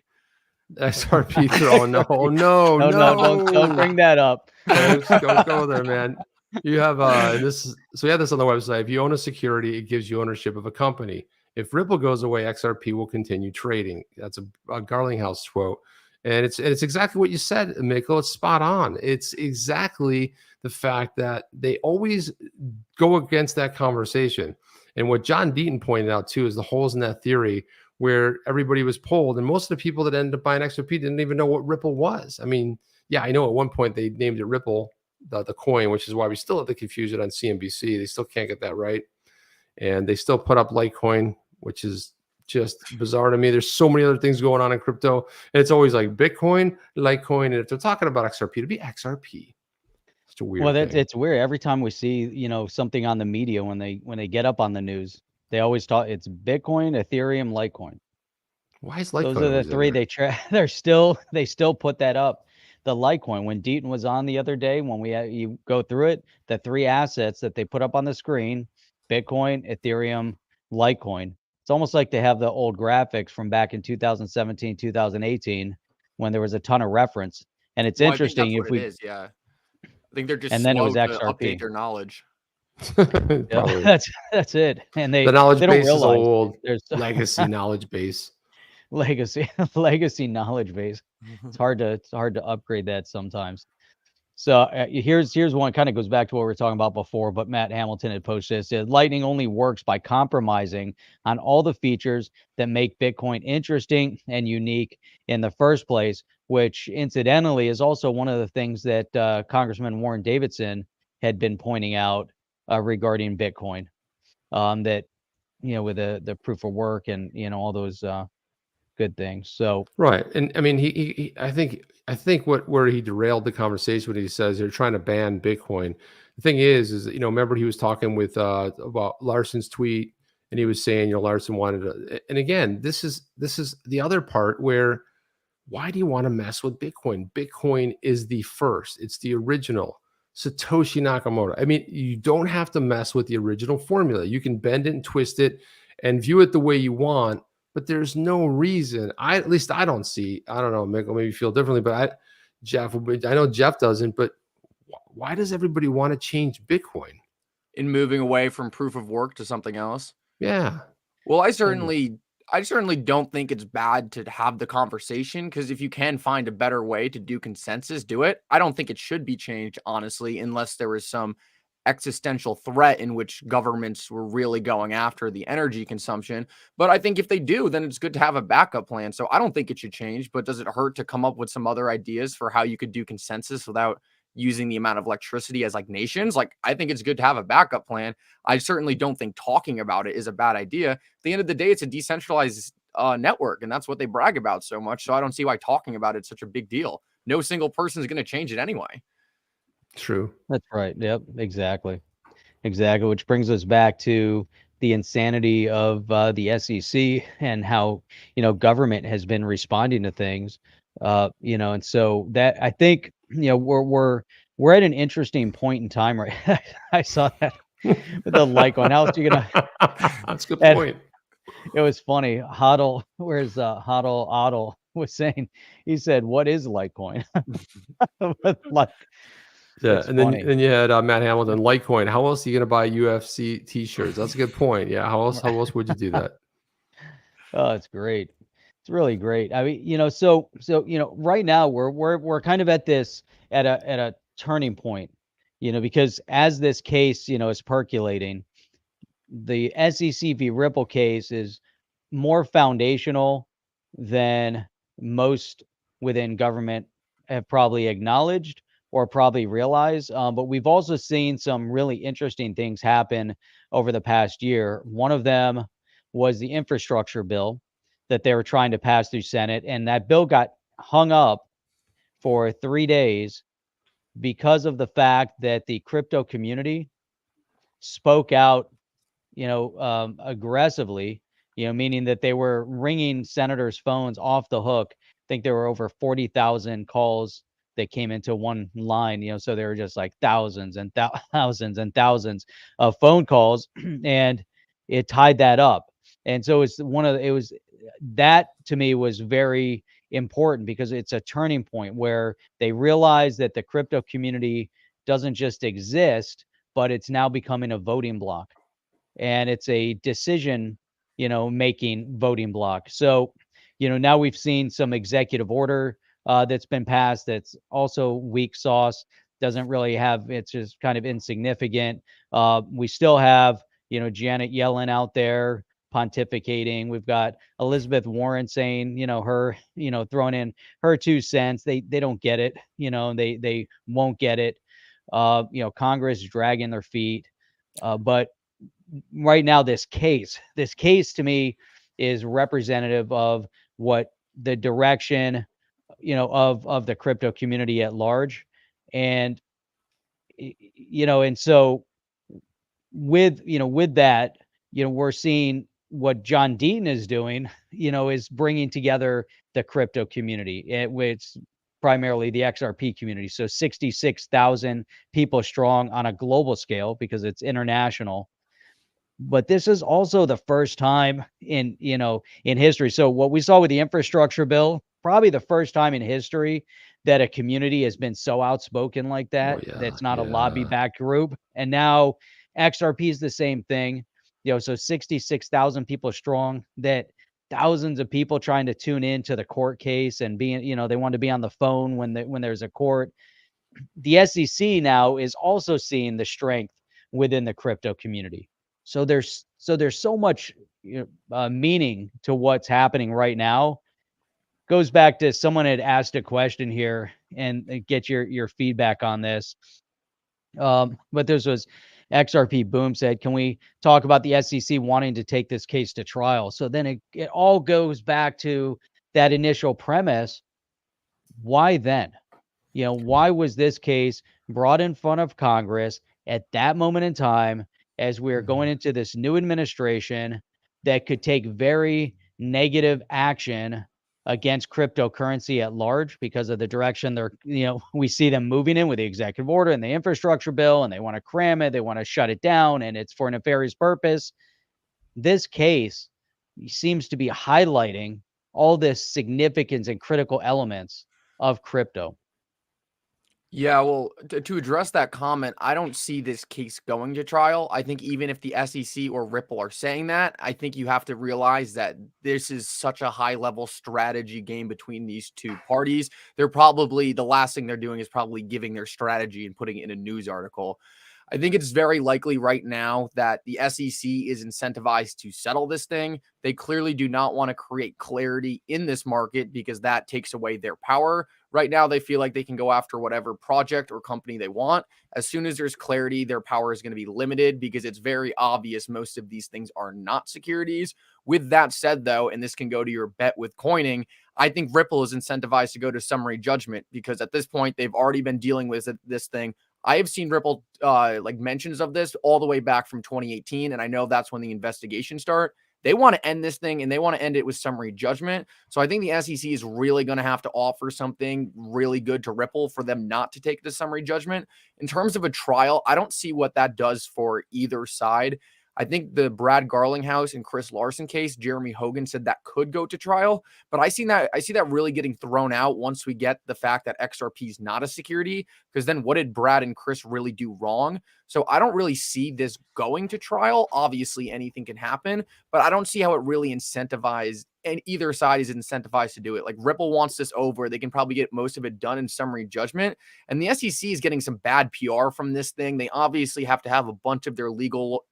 XRP throw. No, no, No, don't bring that up. Don't go there, man. You have so we have this on the website. If you own a security, it gives you ownership of a company. If Ripple goes away, XRP will continue trading. That's a Garlinghouse quote. And it's exactly what you said, Mickle. It's spot on. It's exactly the fact that they always go against that conversation. And what John Deaton pointed out too is the holes in that theory where everybody was polled, and most of the people that ended up buying XRP didn't even know what Ripple was. I mean, yeah, I know at one point they named it Ripple, the coin, which is why we still have the confusion on CNBC. They still can't get that right. And they still put up Litecoin, which is just bizarre to me. There's so many other things going on in crypto. And it's always like Bitcoin, Litecoin. And if they're talking about XRP, it'd be XRP. It's a weird thing. It's weird. Every time we see, something on the media, when they get up on the news, they always talk, it's Bitcoin, Ethereum, Litecoin. Why is Litecoin? Those are the three they still put that up. The Litecoin, when Deaton was on the other day, when you go through it, the three assets that they put up on the screen, Bitcoin, Ethereum, Litecoin. It's almost like they have the old graphics from back in 2017, 2018, when there was a ton of reference. And it's interesting I think they're just and then it was slow to XRP. update their knowledge. Yeah, that's it. And the knowledge they base don't is realize old. there's Legacy knowledge base. legacy knowledge base. It's hard to upgrade that sometimes. So here's one, kind of goes back to what we were talking about before, but Matt Hamilton had posted this. Said, Lightning only works by compromising on all the features that make Bitcoin interesting and unique in the first place, which incidentally is also one of the things that Congressman Warren Davidson had been pointing out regarding Bitcoin, that, with the proof of work and, all those good things. So right. And I mean, he I think where he derailed the conversation when he says they're trying to ban Bitcoin. The thing is remember he was talking with about Larson's tweet, and he was saying, Larson wanted to, and again, this is the other part where, why do you want to mess with Bitcoin? Bitcoin is the first. It's the original. Satoshi Nakamoto. I mean, you don't have to mess with the original formula. You can bend it and twist it and view it the way you want. But there's no reason. At least I don't see. I don't know. Mickle, maybe you feel differently, but I know Jeff doesn't. But why does everybody want to change Bitcoin? In moving away from proof of work to something else? Yeah. Well, I certainly don't think it's bad to have the conversation, because if you can find a better way to do consensus, do it. I don't think it should be changed, honestly, unless there was some existential threat in which governments were really going after the energy consumption. But I think if they do, then it's good to have a backup plan. So I don't think it should change, but does it hurt to come up with some other ideas for how you could do consensus without using the amount of electricity as like nations? Like, I think it's good to have a backup plan. I certainly don't think talking about it is a bad idea. At the end of the day, it's a decentralized network, and that's what they brag about so much. So I don't see why talking about it's such a big deal. No single person is going to change it anyway. True. That's right. Yep. Exactly. Which brings us back to the insanity of the SEC and how, government has been responding to things, and so that, I think, we're at an interesting point in time, right? I saw that with the Litecoin. How else are you gonna? That's a good point. It was funny. Hodl, where's Hodl was saying, he said, "What is Litecoin?" Yeah, That's and funny. then you had Matt Hamilton, Litecoin. How else are you going to buy UFC T-shirts? That's a good point. Yeah, how else would you do that? Oh, it's great. It's really great. I mean, so right now we're kind of at a turning point, because as this case, is percolating, the SEC v. Ripple case is more foundational than most within government have probably acknowledged or probably realize. But we've also seen some really interesting things happen over the past year. One of them was the infrastructure bill that they were trying to pass through Senate, and that bill got hung up for 3 days because of the fact that the crypto community spoke out, aggressively, meaning that they were ringing senators' phones off the hook. I think there were over 40,000 calls that came into one line, so there were just like thousands and thousands and thousands of phone calls, and it tied that up. And so that to me was very important because it's a turning point where they realize that the crypto community doesn't just exist, but it's now becoming a voting block, and it's a decision, making voting block. So, now we've seen some executive order that's been passed that's also weak sauce, doesn't really have, it's just kind of insignificant. We still have, Janet Yellen out there pontificating. We've got Elizabeth Warren saying, her, throwing in her 2 cents. They don't get it, they won't get it. Congress dragging their feet. But right now, this case to me is representative of what the direction, of the crypto community at large. And, and so with that, we're seeing what John Deaton is doing, is bringing together the crypto community, which primarily the XRP community. So 66,000 people strong on a global scale because it's international. But this is also the first time in history. So what we saw with the infrastructure bill, probably the first time in history that a community has been so outspoken like that. Oh, yeah, That's not a yeah. lobby backed group. And now XRP is the same thing. So 66,000 people strong, that thousands of people trying to tune in to the court case and being, they want to be on the phone when there's a court. The SEC now is also seeing the strength within the crypto community. So there's so much meaning to what's happening right now. Goes back to someone had asked a question here, and get your feedback on this. But this was XRP Boom said, can we talk about the SEC wanting to take this case to trial? So then it all goes back to that initial premise. Why then? Why was this case brought in front of Congress at that moment in time, as we're going into this new administration that could take very negative action against cryptocurrency at large because of the direction they're, we see them moving in with the executive order and the infrastructure bill, and they want to cram it, they want to shut it down, and it's for a nefarious purpose. This case seems to be highlighting all this significance and critical elements of crypto. Yeah, well, to address that comment, I don't see this case going to trial. I think even if the SEC or Ripple are saying that, I think you have to realize that this is such a high-level strategy game between these two parties. They're probably, the last thing they're doing is probably giving their strategy and putting it in a news article. I think it's very likely right now that the SEC is incentivized to settle this thing. They clearly do not want to create clarity in this market because that takes away their power. Right now, they feel like they can go after whatever project or company they want. As soon as there's clarity, their power is going to be limited because it's very obvious most of these things are not securities. With that said, though, and this can go to your bet with coining, I think Ripple is incentivized to go to summary judgment because at this point, they've already been dealing with this thing. I have seen Ripple like mentions of this all the way back from 2018, and I know that's when the investigations start. They want to end this thing, and they want to end it with summary judgment. So I think the SEC is really going to have to offer something really good to Ripple for them not to take the summary judgment. In terms of a trial, I don't see what that does for either side. I think the Brad Garlinghouse and Chris Larson case, Jeremy Hogan said that could go to trial, but I see that really getting thrown out once we get the fact that XRP is not a security, because then what did Brad and Chris really do wrong? So I don't really see this going to trial. Obviously, anything can happen, but I don't see how it really incentivizes, and either side is incentivized to do it. Like Ripple wants this over. They can probably get most of it done in summary judgment. And the SEC is getting some bad PR from this thing. They obviously have to have a bunch of their legal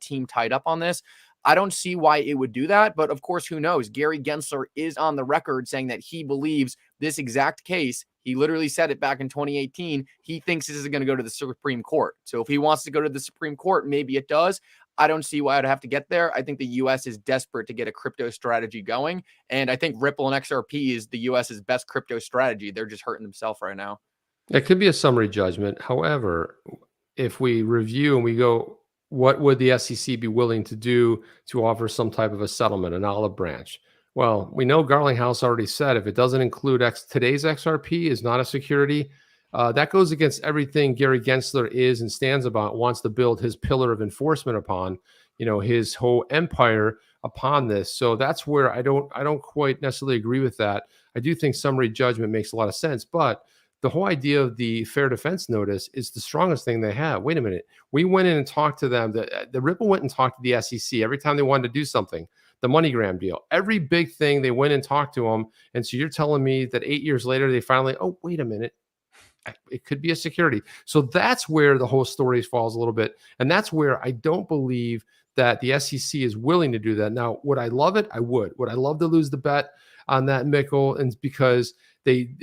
team tied up on this. I don't see why it would do that. But of course, who knows? Gary Gensler is on the record saying that he believes this exact case. He literally said it back in 2018. He thinks this is going to go to the Supreme Court. So if he wants to go to the Supreme Court, maybe it does. I don't see why I'd have to get there. I think the U.S. is desperate to get a crypto strategy going. And I think Ripple and XRP is the U.S.'s best crypto strategy. They're just hurting themselves right now. It could be a summary judgment. However, if we review and we go, what would the SEC be willing to do to offer some type of a settlement, an olive branch? Well, we know Garlinghouse already said if it doesn't include today's XRP is not a security. That goes against everything Gary Gensler is and stands about, wants to build his pillar of enforcement upon, his whole empire upon this. So that's where I don't quite necessarily agree with that. I do think summary judgment makes a lot of sense, but the whole idea of the fair defense notice is the strongest thing they have. Wait a minute. We went in and talked to them. The Ripple went and talked to the SEC every time they wanted to do something. The MoneyGram deal, every big thing, they went and talked to them. And so you're telling me that 8 years later, they finally, oh, wait a minute, it could be a security. So that's where the whole story falls a little bit. And that's where I don't believe that the SEC is willing to do that. Now, would I love it? I would. Would I love to lose the bet on that, Mickle? And because they,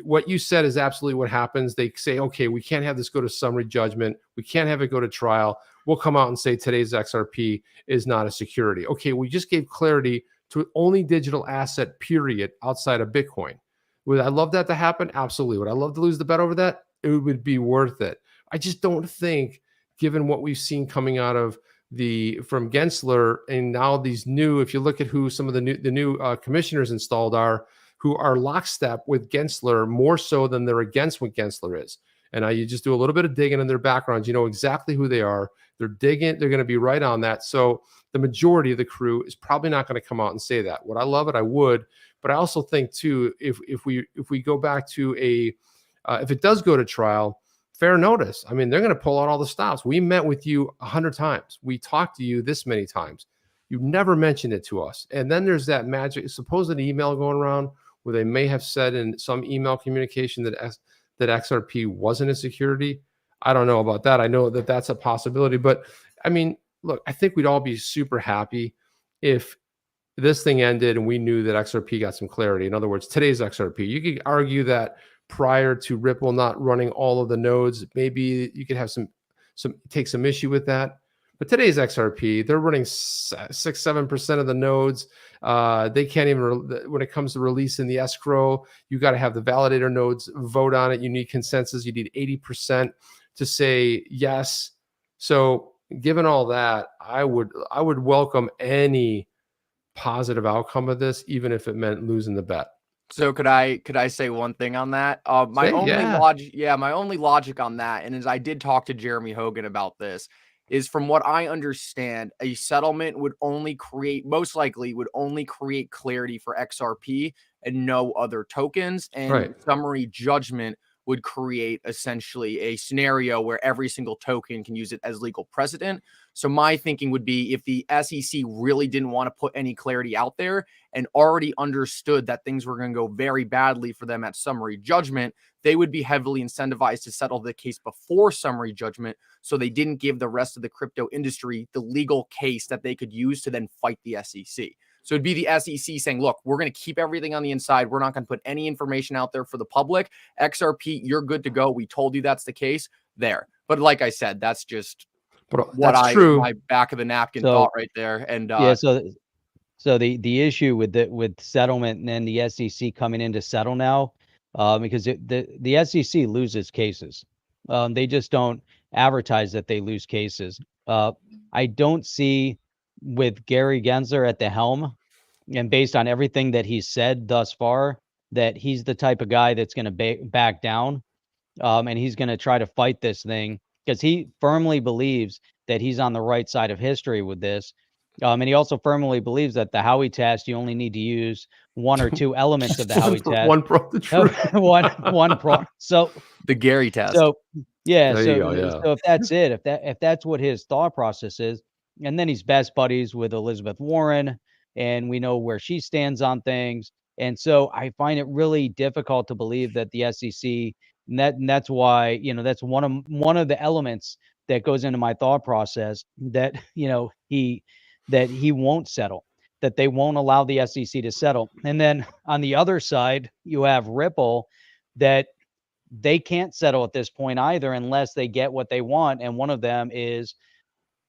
what you said is absolutely what happens. They say, okay, we can't have this go to summary judgment. We can't have it go to trial. We'll come out and say today's XRP is not a security. Okay, we just gave clarity to only digital asset, period, outside of Bitcoin. Would I love that to happen? Absolutely. Would I love to lose the bet over that? It would be worth it. I just don't think, given what we've seen coming out of from Gensler, and now these new, if you look at who some of the new commissioners installed are, who are lockstep with Gensler more so than they're against what Gensler is. And you just do a little bit of digging in their backgrounds, you know exactly who they are. They're digging, they're going to be right on that. So the majority of the crew is probably not going to come out and say that. Would I love it? I would. But I also think too, if we go back to if it does go to trial, fair notice. I mean, they're going to pull out all the stops. We met with you 100 times. We talked to you this many times. You've never mentioned it to us. And then there's that magic supposed email going around where they may have said in some email communication that XRP wasn't a security. I don't know about that. I know that that's a possibility. But I mean, look, I think we'd all be super happy if this thing ended and we knew that XRP got some clarity. In other words, today's XRP. You could argue that prior to Ripple not running all of the nodes, maybe you could have take some issue with that. But today's XRP, they're running 6-7% of the nodes. They can't even, when it comes to releasing the escrow, you got to have the validator nodes vote on it. You need consensus. You need 80% to say yes. So given all that, I would welcome any positive outcome of this, even if it meant losing the bet. So could I say one thing on that? My only logic on that, and as I did talk to Jeremy Hogan about this, is from what I understand, a settlement most likely would only create clarity for XRP and no other tokens. And summary judgment would create essentially a scenario where every single token can use it as legal precedent. So my thinking would be, if the SEC really didn't want to put any clarity out there and already understood that things were going to go very badly for them at summary judgment, they would be heavily incentivized to settle the case before summary judgment, so they didn't give the rest of the crypto industry the legal case that they could use to then fight the SEC. So it'd be the SEC saying, look, we're going to keep everything on the inside. We're not going to put any information out there for the public. XRP, you're good to go. We told you that's the case there. But like I said, that's just my back of the napkin thought right there. And so the issue with settlement and then the SEC coming in to settle now, because the SEC loses cases. They just don't advertise that they lose cases. I don't see, with Gary Gensler at the helm, and based on everything that he's said thus far, that he's the type of guy that's going to back down, and he's going to try to fight this thing, because he firmly believes that he's on the right side of history with this. And he also firmly believes that the Howey test, you only need to use one or two elements of the Howey test. One pro, the truth. one pro. So the Gary test. So yeah. There So, you go, yeah. so if that's it, if that's what his thought process is, and then he's best buddies with Elizabeth Warren, and we know where she stands on things. And so I find it really difficult to believe that the SEC, and that's why, that's one of the elements that goes into my thought process, that, he won't settle, that they won't allow the SEC to settle. And then on the other side, you have Ripple, that they can't settle at this point either unless they get what they want. And one of them is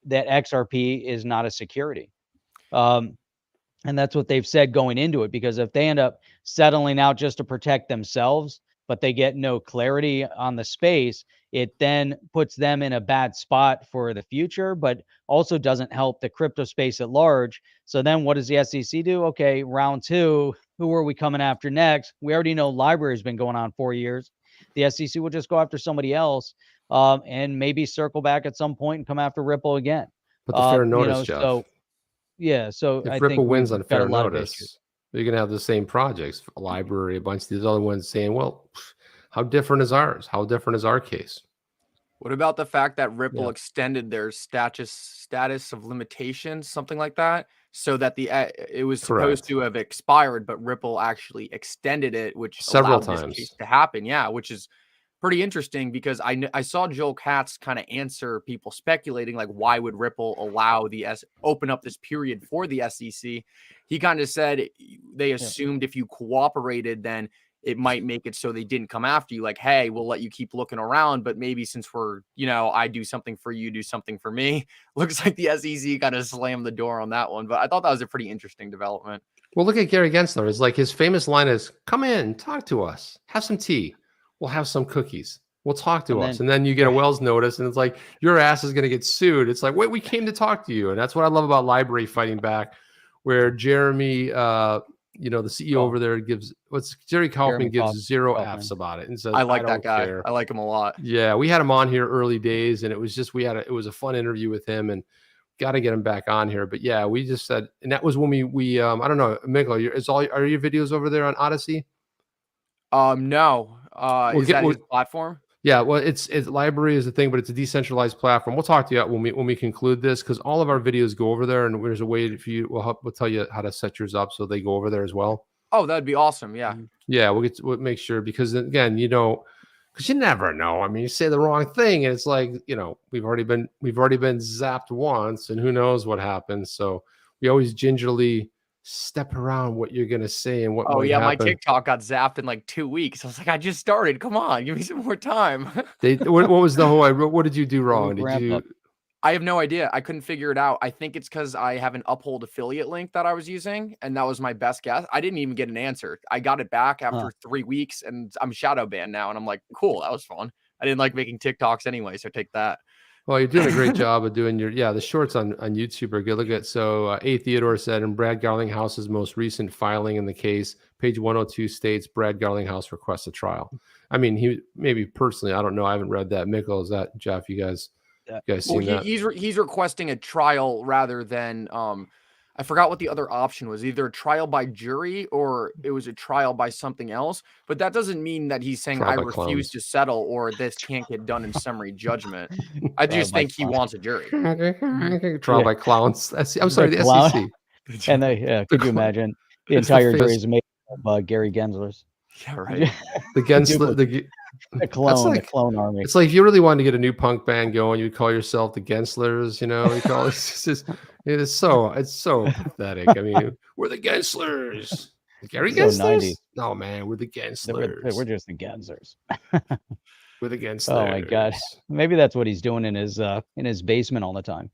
that XRP is not a security. And that's what they've said going into it, because if they end up settling out just to protect themselves, but they get no clarity on the space, it then puts them in a bad spot for the future, but also doesn't help the crypto space at large. So then what does the SEC do? Okay, round two, who are we coming after next? We already know library has been going on 4 years. The SEC will just go after somebody else, and maybe circle back at some point and come after Ripple again. But the fair notice, Jeff. Yeah, so If I Ripple think wins we've on got a fair lot of issues. notice, you're going to have the same projects, a library, a bunch of these other ones saying, well, how different is ours? How different is our case? What about the fact that Ripple Yeah. extended their status of limitations, something like that, so that it was supposed Correct. to have expired, but Ripple actually extended it, which Several allowed this times. case to happen. Yeah, which is pretty interesting because I saw Joel Katz kind of answer people speculating like why would Ripple allow open up this period for the SEC. He kind of said they assumed if you cooperated, then it might make it so they didn't come after you. Like, hey, we'll let you keep looking around, but maybe since we're, I do something for you, do something for me. Looks like the SEC kind of slammed the door on that one, but I thought that was a pretty interesting development. Well, look at Gary Gensler. It's like his famous line is, "Come in, talk to us, have some tea. We'll have some cookies. We'll talk to us." And then you get a Wells notice, and it's like your ass is going to get sued. It's like, wait, we came to talk to you, and that's what I love about Library fighting back, where Jeremy, the CEO over there Jerry Kaufman gives zero F's about it and says, I like don't that guy. care. I like him a lot. Yeah, we had him on here early days, and it was just it was a fun interview with him, and got to get him back on here. But yeah, we just said, and that was when we I don't know, Mickle, are your videos over there on Odyssey? No. Is that his platform? Yeah, well, it's Library is the thing, but it's a decentralized platform. We'll talk to you when we conclude this, because all of our videos go over there, and there's a way for you. We'll tell you how to set yours up so they go over there as well. Oh, that'd be awesome. Yeah. Yeah, we'll make sure, because again, because you never know. I mean, you say the wrong thing, and it's like, we've already been zapped once, and who knows what happens. So we always gingerly step around what you're gonna say and what. Oh yeah, happen. My TikTok got zapped in like 2 weeks. I was like, I just started. Come on, give me some more time. What was the whole? What did you do wrong? I have no idea. I couldn't figure it out. I think it's because I have an Uphold affiliate link that I was using, and that was my best guess. I didn't even get an answer. I got it back after 3 weeks, and I'm shadow banned now. And I'm like, cool, that was fun. I didn't like making TikToks anyway, so take that. Well, you're doing a great job of doing the shorts on YouTube are good. Look at, A Theodore said, in Brad Garlinghouse's most recent filing in the case, page 102 states Brad Garlinghouse requests a trial. I mean, he maybe personally, I don't know, I haven't read that. Mickle, is that Jeff? You guys seen that? He's requesting a trial rather than I forgot what the other option was, either a trial by jury or it was a trial by something else. But that doesn't mean that he's saying I refuse to settle or this can't get done in summary judgment. I just think he wants a jury. Trial by clowns. I'm sorry, the SEC. And could you imagine the entire jury is made of Gary Genslers? Yeah, right. The Gensler, the clone army. It's like if you really wanted to get a new punk band going, you'd call yourself the Genslers. You call it's so pathetic. I mean, we're the Genslers. Gary Genslers? No, man, we're the Genslers. We're just the Genslers. We're the Genslers. Oh my god, maybe that's what he's doing in his basement all the time.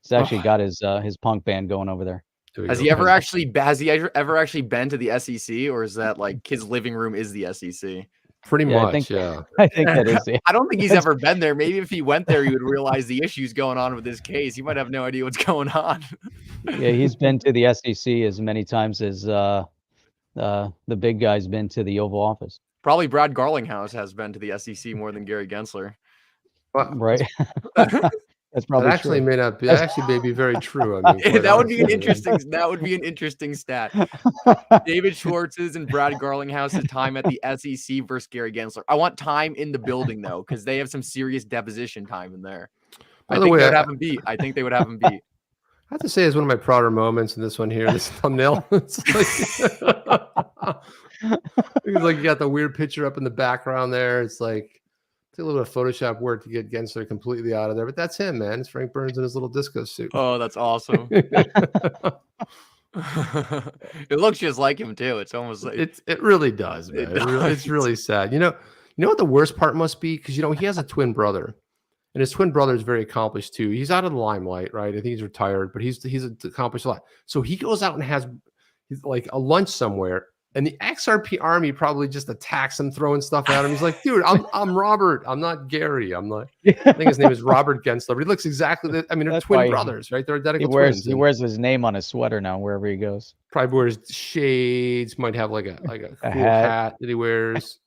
He's actually got his punk band going over there. Has he ever actually been to the SEC, or is that like his living room is the SEC? Pretty much, I think that is it. I don't think he's ever been there. Maybe if he went there, he would realize the issues going on with his case. He might have no idea what's going on. Yeah, he's been to the SEC as many times as the big guy's been to the Oval Office. Probably Brad Garlinghouse has been to the SEC more than Gary Gensler. Right. That's probably that actually true. May not be. That actually may be very true. I mean, that would be an interesting. That would be an interesting stat. David Schwartz's and Brad Garlinghouse's time at the SEC versus Gary Gensler. I want time in the building though, because they have some serious deposition time in there. I think they would have him beat. I think they would have him beat. I have to say, it's one of my prouder moments in this one here. This thumbnail. It's like you got the weird picture up in the background there. It's like. It's a little bit of Photoshop work to get Gensler completely out of there, but that's him, man. It's Frank Burns in his little disco suit. Oh, that's awesome. It looks just like him too. It's almost like it really does, man. It's really sad. You know what the worst part must be? Because he has a twin brother, and his twin brother is very accomplished too. He's out of the limelight, right? I think he's retired, but he's accomplished a lot. So he goes out and has like a lunch somewhere. And the XRP army probably just attacks him, throwing stuff at him. He's like, dude, I'm Robert. I'm not Gary. I'm not. I think his name is Robert Gensler. But he looks exactly. They're twin brothers, right? They're identical twins. He wears his name on his sweater now wherever he goes. Probably wears shades. Might have like a cool hat that he wears.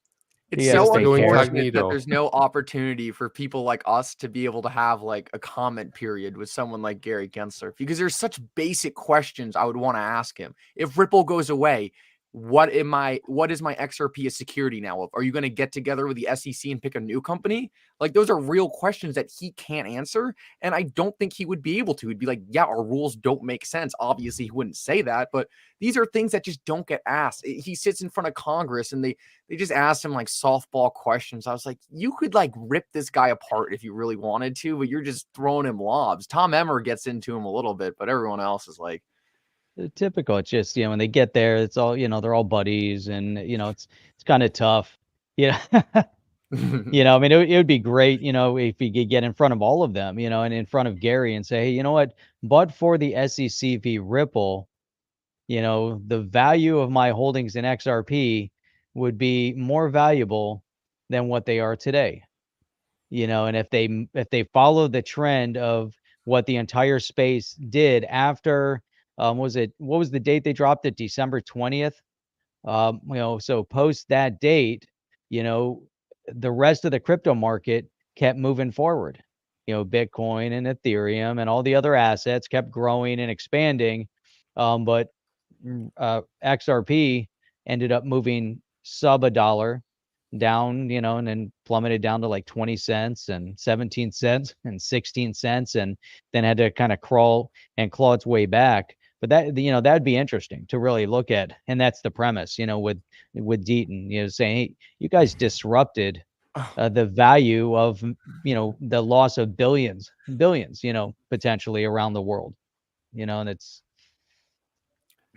It's He has so fake go hair. unfortunate that incognito. there's no opportunity for people like us to be able to have like a comment period with someone like Gary Gensler, because there's such basic questions I would want to ask him. If Ripple goes away, what is my XRP a security now of? Are you going to get together with the SEC and pick a new company? Like, those are real questions that he can't answer. And I don't think he would be able to. He'd be like, yeah, our rules don't make sense. Obviously, he wouldn't say that, but these are things that just don't get asked. He sits in front of Congress and they just asked him like softball questions. I was like, you could like rip this guy apart if you really wanted to, but you're just throwing him lobs. Tom Emmer gets into him a little bit, but everyone else is like, Typical. It's just, when they get there, it's all, they're all buddies, and it's kind of tough. Yeah. I mean, it would be great, if you could get in front of all of them, and in front of Gary and say, hey, you know what? But for the SEC v Ripple, the value of my holdings in XRP would be more valuable than what they are today. And if they follow the trend of what the entire space did after, what was the date they dropped it? December 20th. So post that date, the rest of the crypto market kept moving forward. Bitcoin and Ethereum and all the other assets kept growing and expanding. But XRP ended up moving sub $1 down, and then plummeted down to like 20 cents and 17 cents and 16 cents, and then had to kind of crawl and claw its way back. But that'd be interesting to really look at. And that's the premise, with Deaton, saying, hey, you guys disrupted the value of, the loss of billions, potentially around the world, and it's,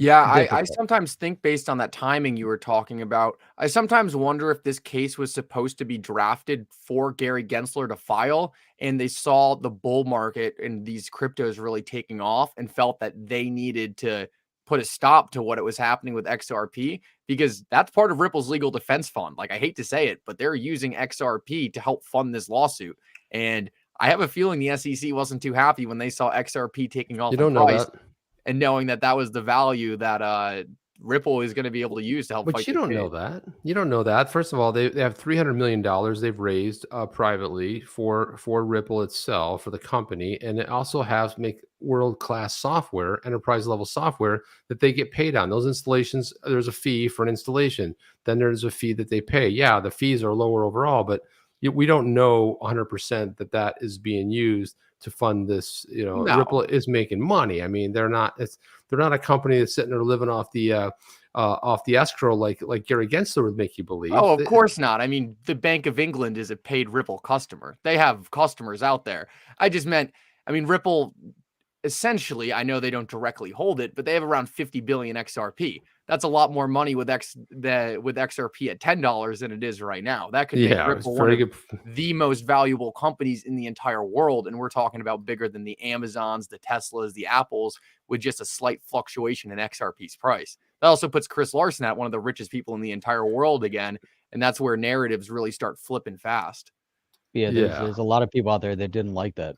yeah, I difficult. sometimes think, based on that timing you were talking about, I sometimes wonder if this case was supposed to be drafted for Gary Gensler to file, and they saw the bull market and these cryptos really taking off and felt that they needed to put a stop to what it was happening with XRP, because that's part of Ripple's legal defense fund. Like, I hate to say it, but they're using XRP to help fund this lawsuit. And I have a feeling the SEC wasn't too happy when they saw XRP taking off You in don't know price, that. and knowing that that was the value that Ripple is going to be able to use to help But fight you the don't case. know that. You don't know that. First of all, they have $300 million they've raised privately for Ripple itself, for the company. And it also has make world-class software, enterprise-level software that they get paid on. Those installations, there's a fee for an installation. Then there's a fee that they pay. Yeah, the fees are lower overall, but we don't know 100% that that is being used to fund this. No. Ripple is making money. I mean, they're not a company that's sitting there living off the escrow like Gary Gensler would make you believe. Oh, of course not. I mean, the Bank of England is a paid Ripple customer. They have customers out there. I just meant, I mean, Ripple, essentially, I know they don't directly hold it, but they have around 50 billion XRP. That's a lot more money with XRP at $10 than it is right now. That could make Ripple one of the most valuable companies in the entire world. And we're talking about bigger than the Amazons, the Teslas, the Apples, with just a slight fluctuation in XRP's price. That also puts Chris Larson at one of the richest people in the entire world again. And that's where narratives really start flipping fast. Yeah, there's a lot of people out there that didn't like that.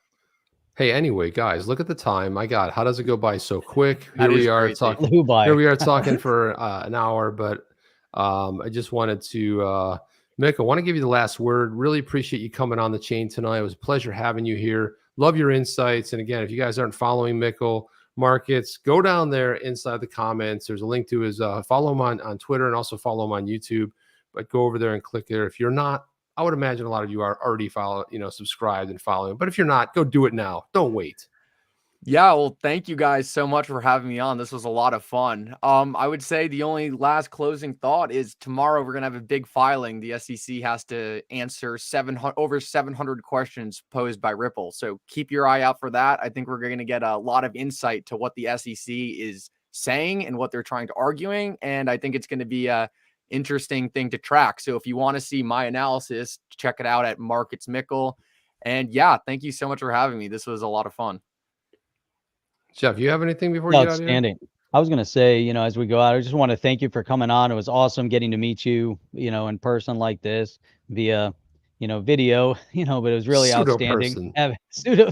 Hey, anyway, guys, look at the time. My God, how does it go by so quick? Here we are talking. Here we are talking for an hour, but I just wanted to, Mick, I want to give you the last word. Really appreciate you coming on the chain tonight. It was a pleasure having you here. Love your insights. And again, if you guys aren't following Mickle Markets, go down there inside the comments. There's a link to his follow him on Twitter, and also follow him on YouTube. But go over there and click there. If you're not, I would imagine a lot of you are already subscribed and following. But if you're not, go do it now. Don't wait. Yeah, well, thank you guys so much for having me on. This was a lot of fun. I would say the only last closing thought is tomorrow we're going to have a big filing. The SEC has to answer over 700 questions posed by Ripple. So keep your eye out for that. I think we're going to get a lot of insight to what the SEC is saying and what they're trying to arguing. And I think it's going to be a interesting thing to track. So if you want to see my analysis, check it out at Markets Mickle. And yeah, thank you so much for having me. This was a lot of fun. Jeff, you have anything before you get out of here? Outstanding. I was going to say, as we go out, I just want to thank you for coming on. It was awesome getting to meet you, in person like this via, video, but it was really outstanding.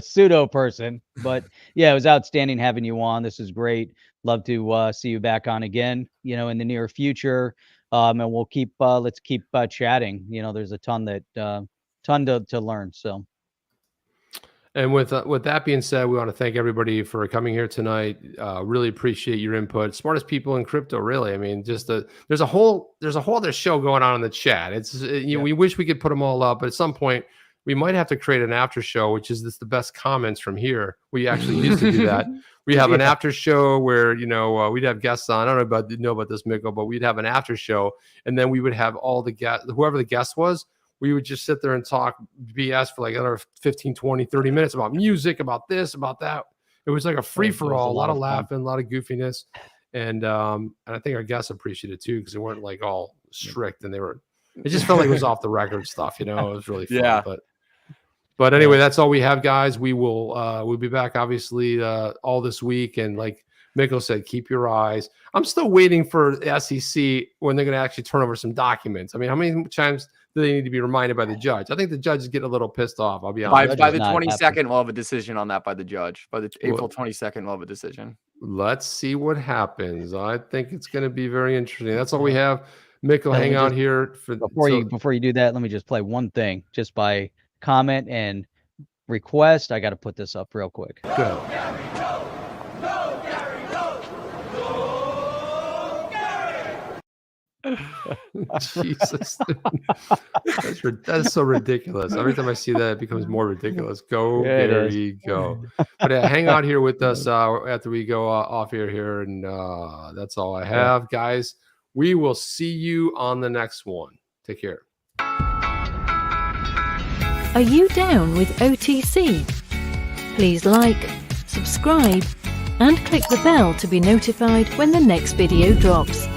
Pseudo person. But yeah, it was outstanding having you on. This is great. Love to see you back on again, in the near future. And we'll keep let's keep chatting. There's a ton to learn. So. And with that being said, we want to thank everybody for coming here tonight. Really appreciate your input. Smartest people in crypto, really. I mean, there's a whole other show going on in the chat. We wish we could put them all up, but at some point we might have to create an after show, which is the best comments from here. We actually used to do that. We have an after show where we'd have guests on. I don't know about this, Mickle, but we'd have an after show, and then we would have all the guests, whoever the guest was. We would just sit there and talk BS for like another 15, 20, 30 minutes about music, about this, about that. It was like a free-for-all, a lot of laughing, a lot of goofiness. And I think our guests appreciated it too, because they weren't like all strict, and it just felt like it was off the record stuff, It was really fun. Yeah. But anyway, that's all we have, guys. We'll be back obviously all this week. And like Mickle said, keep your eyes. I'm still waiting for the SEC when they're going to actually turn over some documents. I mean, how many times do they need to be reminded by the judge? I think the judge is getting a little pissed off. I'll be honest. By the 22nd, we'll have a decision on that by the judge. By the April 22nd, we'll have a decision. Let's see what happens. I think it's going to be very interesting. That's all we have. Mickle, hang out here before you do that. Let me just play one thing, just by comment and request. I got to put this up real quick. Good. Jesus, that's so ridiculous. Every time I see that, it becomes more ridiculous. Go, Gary, go. But hang out here with us after we go off here, and that's all I have, guys. We will see you on the next one. Take care. Are you down with OTC? Please like, subscribe, and click the bell to be notified when the next video drops.